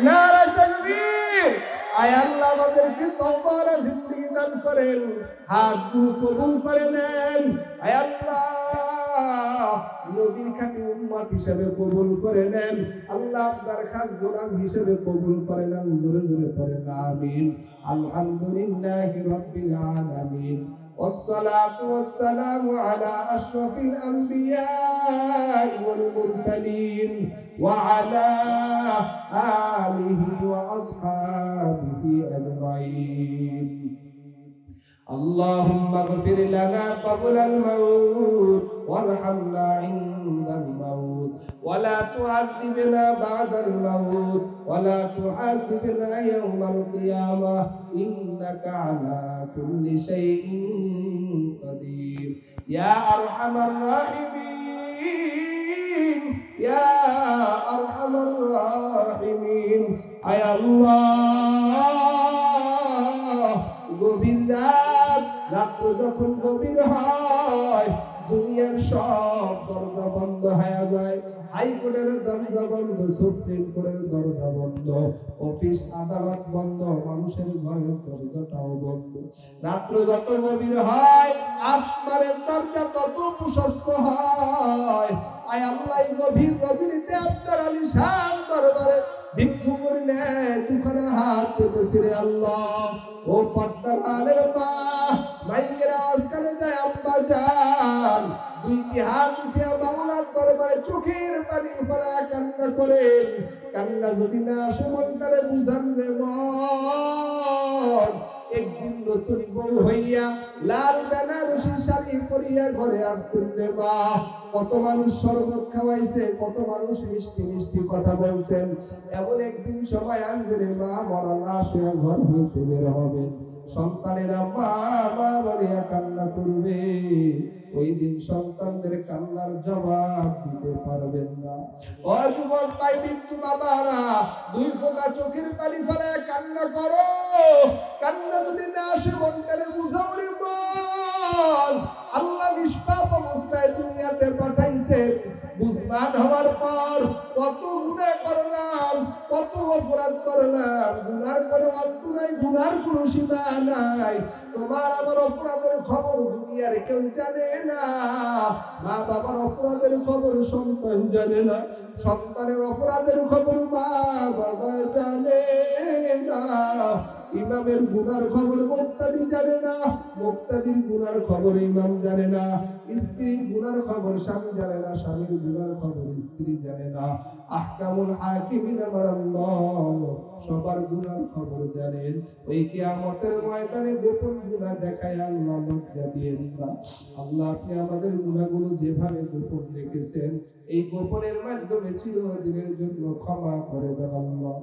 নারায়ে তাকবীর। আয় আল্লাহ আমাদেরকে তওবার জিন্দেগি দান করেন, হাতগুলো কবুল করে নেন। আয় আল্লাহ নবীর খাঁটি উম্মত হিসেবে কবুল করে নেন। আল্লাহ আপনার খাস গোলাম হিসেবে কবুল করে নেন। জোরে জোরে পড়েন আমিন। আলহামদুলিল্লাহি রাব্বিল আলামিন। والصلاة والسلام على أشرف الأنبياء والمرسلين وعلى آله وأصحابه أجمعين. اللهم اغفر لنا قبل الموت وارحمنا عند الموت ولا تعذبنا بعد الموت ولا تحاسبنا يوم القيامة إنك على كل شيء قدير يا أرحم الراحمين يا أرحم الراحمين أي الله গভীর রাত্র যখন গভীর হয়, দুনিয়ার সব দরজা বন্ধ হয়ে যায়। হাইকোর্টের দরজা বন্ধ, সুপ্রিম কোর্টের দরজা বন্ধ, অফিস আদালত বন্ধ, মানুষের ঘরের দরজাটাও বন্ধ। রাত্র যত গভীর হয়, আসমানের দরজা তত প্রশস্ত হয়। আয় আল্লাহ গভীর রজনীতে আপনার আলিশান দরবারে ভিক্ষু করে নেয়, দুখানা হাত পেতেছি রে আল্লাহ। ও পর্দার আলের মা, মাইকের আওয়াজ কানে যায় আব্বা জান, দুইটি হাত উঠে মাওলার দরবারে চোখের পানি ফেলা কান্না করেন। কান্না যদি না আসে মনটারে বুঝান রে মন। একদিন নতুন বউ হইয়া লাল বেনারসি শাড়ি পরিয়া ঘরে আসছেন রে মা। কত মানুষ শরবত খাওয়াইছে, কত মানুষ মিষ্টি মিষ্টি কথা বলছেন। এমন একদিন সময় আসবে রে মা, মরা লাশ হয়ে ঘর হইতে বের হবে। সন্তানেরা মা মা বলিয়া কান্না করবে। ওই দিন সন্তানদের কান্নার জবাব দিতে পারবেন না। ও যুবক ভাই, মৃত্যু বাবারা, দুই ফোঁটা চোখের পানি ফেলে কান্না করো। কান্না যদি না আসে মনটারে বুঝাও রে মন। আল্লাহ নিষ্পাপ অবস্থায় দুনিয়াতে পাঠাইছেন। বুঝবান হওয়ার পর কত গুনাহ করলাম, কত অপরাধ করলাম। গুনার কোনো অন্ত নাই, গুনার কোনো সীমা নাই। তোমার আমার অপরাধের খবর দুনিয়ার কেউ জানে না। মা বাবার অপরাধের খবর সন্তান জানে না, সন্তানের অপরাধের খবর মা বাবা জানে না। ইমামের গুনার খবর মুক্তাদি জানে না, মুক্তাদির গুনার খবর ইমাম জানে না। স্ত্রীর গুনার খবর স্বামী জানে না, স্বামীর গুনার খবর স্ত্রী জানে না। আহকামুল হাকিমিন আমার আল্লাহ সবার গুনার খবর জানেন। ওই কিয়ামতের ময়দানে গোপন গুনাহ দেখায় আল্লাহ লজ্জা দিয়েন না। আল্লাহ আপনি আমাদের গুনাহগুলো যেভাবে গোপন রেখেছেন, এই গোপনের মাধ্যমে চিরদিনের জন্য ক্ষমা করে দেন আল্লাহ।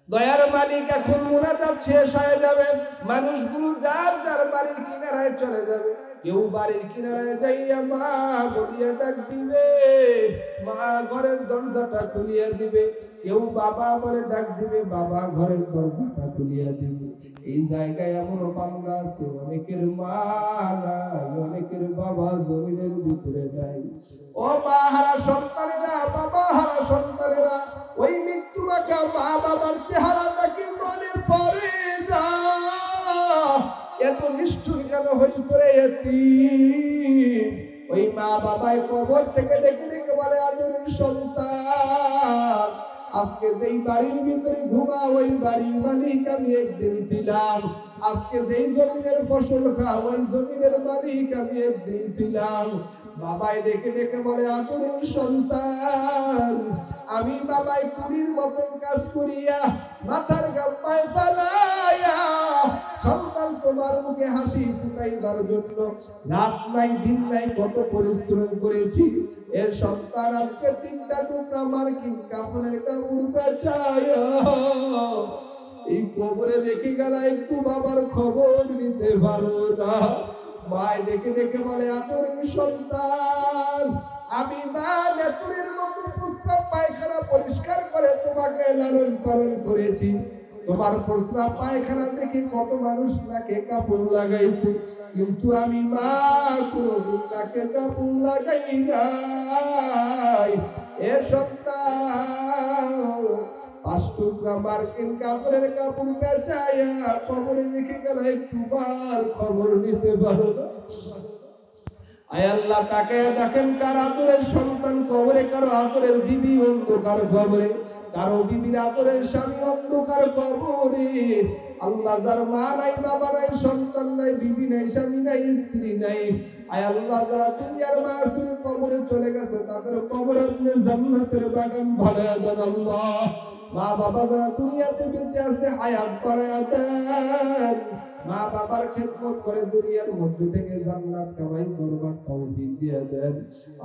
দয়ার মালিক, এখন মুনাজাত শেষ হয়ে যাবে, মানুষগুলো যার যার বাড়ির কিনারায় চলে যাবে। কেউ বাড়ির কিনারায় যাইয়া মা বলিয়া ডাক দিবে, মা ঘরের দরজাটা খুলিয়া দিবে। কেউ বাবা বলে ডাক দিবে, বাবা ঘরের দরজাটা খুলিয়া দিবে। এই জায়গায় এমন বান্দা আছে, অনেকের মা নাই, অনেকের বাবা জমিনের ভিতরে নাই। ও মা হারা সন্তানেরা, বাবা হারা সন্তানেরা, ওই মৃত্যু মাকে মা বাবার চেহারাটা কি মনে পড়ে না? এত নিষ্ঠুর কেন হয়েছে রে এতিম? ও কবর থেকে ডেকে ডেকে বলে আদরের সন্তান, আজকে যেই বাড়ির ভিতরে ঘুমা ওই বাড়ির মালিক আমি একদিন ছিলাম, আজকে যেই জমিনের ফসল খা ওই জমিনের মালিক আমি একদিন ছিলাম। বাবাই ডেকে ডেকে বলে আদরের সন্তান, আমি বাবাই কুড়ির মতন কাজ করিয়া মাথার গাম্বায় ফালাইয়া সন্তান তোমার মুখে হাসি ফুটাইবার জন্য রাত নাই দিন নাই কত পরিশ্রম করেছি। এর সন্তান আজকে 3টা টুকরা মার্কিন কাফনের কাপড় বেচায়া এই কবরে রেখে গেল, একটু বাবার খবর নিতে পারো না। মায় ডেকে ডেকে বলে আদরের সন্তান, আমি মা নেতুরের মতো প্রস্রাব পায়খানা পরিষ্কার করে তোমাকে লালন পালন করেছি। তোমার প্রস্রাব পায়খানা দেখে কত মানুষ নাকে কাপড় লাগাইছে, কিন্তু আমি মা কোনদিন নাকে কাপড় লাগাই নাই। এ সন্তান 5 টুকরা মার্কিন কাপড়ের কাপড় বেচাইয়া কবরে রেখে গেল, একটু বার খবর নিতে পারো না। আয় আল্লাহ, তাকে দেখেন কার আদরের সন্তান কবরে, কারো আদরের বিবি অন্ধকার কবরে, কারো বিবির আদরের স্বামী অন্ধকার কবরে। আল্লাহ, যার মা নাই বাবা নাই সন্তান নাই বিবি নাই স্বামী নাই স্ত্রী নাই, আয় আল্লাহ যারা দুনিয়ার মাঝে কবরে চলে গেছে তাদের কবর আপনি জান্নাতের বাগান বানায়া দেন আল্লাহ। মা বাবা যারা দুনিয়াতে বেঁচে আছে হায়াত বাড়ায়া দেন, মা বাবার খেদমত করে দুনিয়ার মধ্যে থেকে জান্নাত কামাই করবার তৌফিক দিয়ে দেন।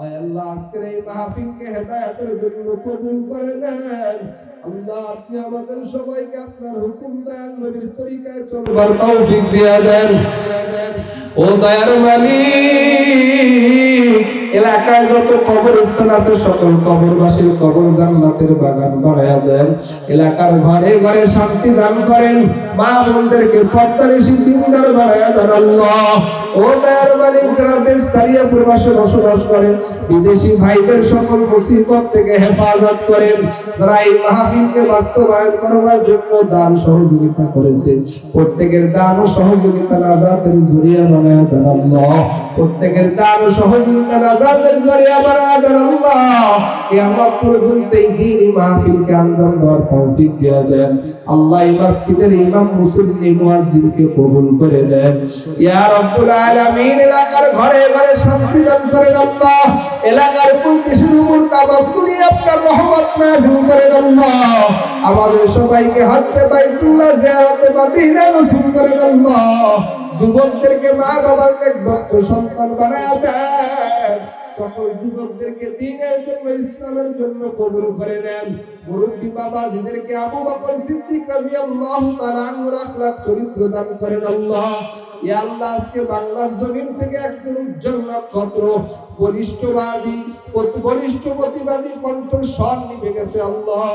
আয় আল্লাহ, আজকের এই মাহফিলকে হেদায়েতের জন্য কবুল করে নেন আল্লাহ। আপনি আমাদের সবাইকে আপনার হুকুম দেন, নবীর তরিকায় চলবার তৌফিক দিয়ে দেন। ও দয়ার মালিক, এলাকায় যত কবরস্থান আছে সকল কবরবাসীর কবর জান্নাতের বাগান বানায়া দেন। এলাকার ঘরে ঘরে শান্তি দান করেন, মা বোনদেরকে পর্দানিশী দিনদার বানায়া দেন আল্লাহ। ও দয়ার মালিক, যারা দেশ ছাড়িয়া প্রবাসে বসবাস করেন বিদেশি ভাইদের সকল মুসিবত থেকে হেফাজত করেন। যারা এই মাহফিলকে বাস্তবায়ন করবার জন্য দান সহযোগিতা করেছে প্রত্যেকের দান ও সহযোগিতা নাজাতের জরিয়া বানায়া দেন আল্লাহ। প্রত্যেকের দান ও সহযোগিতা নাজাতের জরিয়া বানায়া দেন আল্লাহ। কিয়ামত পর্যন্ত এই দ্বীনি মাহফিলকে আঞ্জাম দেওয়ার তৌফিক দিয়ে দেন আল্লাহ। এই মসজিদের ইমাম মুসল্লি মুয়াজ্জিনকে কবুল করে নেন ইয়া রাব্বুল আলামিন। এলাকার ঘরে ঘরে শান্তি দান করেন আল্লাহ। এলাকার প্রতিটি উপর তামাম দুনিয়া আপনার রহমত নাযিল করেন আল্লাহ। আমাদের সবাইকে হজ্জে বাইতুল্লাহ জিয়ারতে মদিনা নসিব করেন আল্লাহ। যুবকদেরকে মা বাবার নেকবক্ত সন্তান বানায়া দেন। সকল যুবকদেরকে দ্বীনের জন্য ইসলামের জন্য কবুল করে নেন। মুরব্বী বাবাজিদেরকে আবু বকর সিদ্দিক রাদিয়াল্লাহু তাআলা আনহুর আখলাক চরিত্র দান করেন আল্লাহ। ইয়া আল্লাহ, আজকে বাংলার জমিন থেকে একজন উজ্জ্বল নক্ষত্র বলিষ্ঠবাদী প্রতিবাদী কণ্ঠস্বর নিভে গেছে আল্লাহ।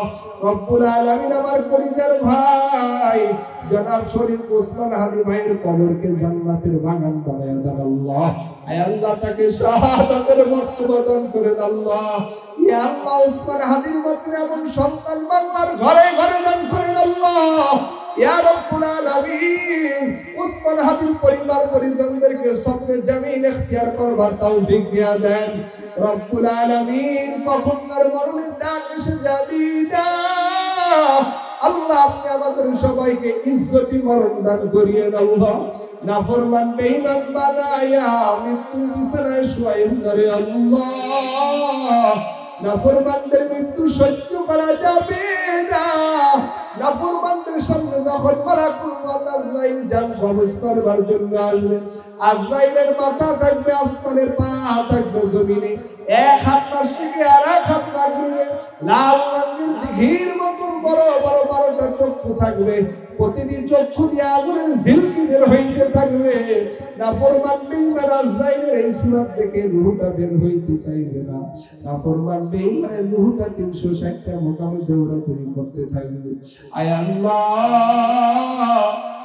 রব্বুল আলামিন, আমার কলিজার ভাই জনাব শরীফ ওসমান হাদি ভাইয়ের কবরকে জান্নাতের বাগান বানায়া দেন আল্লাহ। আয় আল্লাহ, তাকে শাহাদাতের মর্তবা দান করেন আল্লাহ। ইয়া আল্লাহ, ওসমান হাদির মতন এমন সন্তান বাংলার ঘরে ঘরে দান করেন আল্লাহ। ইয়া রাব্বুল আলামিন, ওসমান হাদির পরিবার পরিজনদেরকে সবকে জামিন ইখতিয়ার করবার তৌফিক দিয়া দেন রব্বুল আলামিন। কখনকার মরণের ডাক এসে জানি না আল্লাহ, আপনি আমাদের সবাইকে ইজ্জতি মরণ দান করিয়েন আল্লাহ। নাফরমান বেঈমান বানায়া মৃত্যুর বিছানায় শুয়াইন করে আল্লাহ। নাফরমানদের মৃত্যু সহ্য করা যাবে না। নাফরমানদের সামনে যখন মালাকুল মউত আজরাইল জান কবজ করবার জন্য আসবে, আজরাইলের মাথা থাকবে আসমানে, পা থাকবে জমিনে, এক হাত পাশে আর এক হাত মাগবে, লাল রঙের দিঘির মতন বড় বড় 12টা চক্ষু থাকবে, প্রতিটি চক্ষু দিয়ে আগুনের ঝিলকি বের হইতে থাকবে। নাফরমান বেঈমান আজরাইলের এই সুরাত দেখে রূহটা বের হইতে চাইবে না। নাফরমান বেঈমানের রূহটা 360টা মোকামে দৌড়াদৌড়ি করতে থাকবে। আয় আল্লাহ,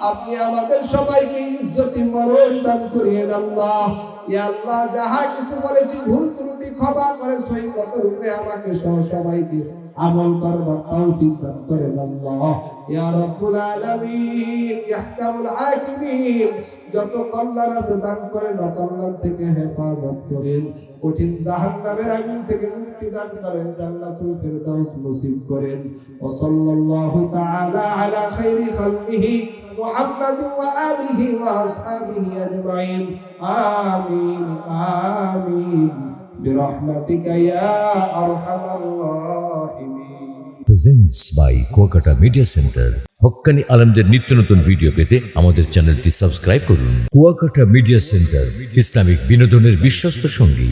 আপনি আমাদের সবাইকে ইজ্জতি মরণ দান করিয়েন আল্লাহ। ইয়া আল্লাহ, যাহা কিছু বলেছি ভুল ত্রুটি ক্ষমা করে সহিকত রূপে আমাকে সহ সবাইকে আমল করবার তৌফিক দান করেন আল্লাহ। ইয়া রাব্বুল আলামিন, ইহকামুল হাকিমিন, যত কল্যাণ আছে দান করেন, অকল্যাণ থেকে হেফাজত করেন, কঠিন জাহান্নামের আগুন থেকে মুক্তি দান করেন, জান্নাতুল ফেরদাউস নসিব করেন। ওয়া সাল্লাল্লাহু তাআলা আলা খাইরি খালকিহি মুহাম্মাদ ওয়া আলিহি ওয়া আসহাবিহি আজমাইন। আমিন আমিন বিরহমাতিকা ইয়া আরহামার রাহিমিন। Presents by Kuakata media centre. হক্কানি আলেমদের নিত্য নতুন ভিডিও পেতে আমাদের চ্যানেলটি সাবস্ক্রাইব করুন। কুয়াকাটা মিডিয়া সেন্টার, ইসলামিক বিনোদনের বিশ্বস্ত সঙ্গী।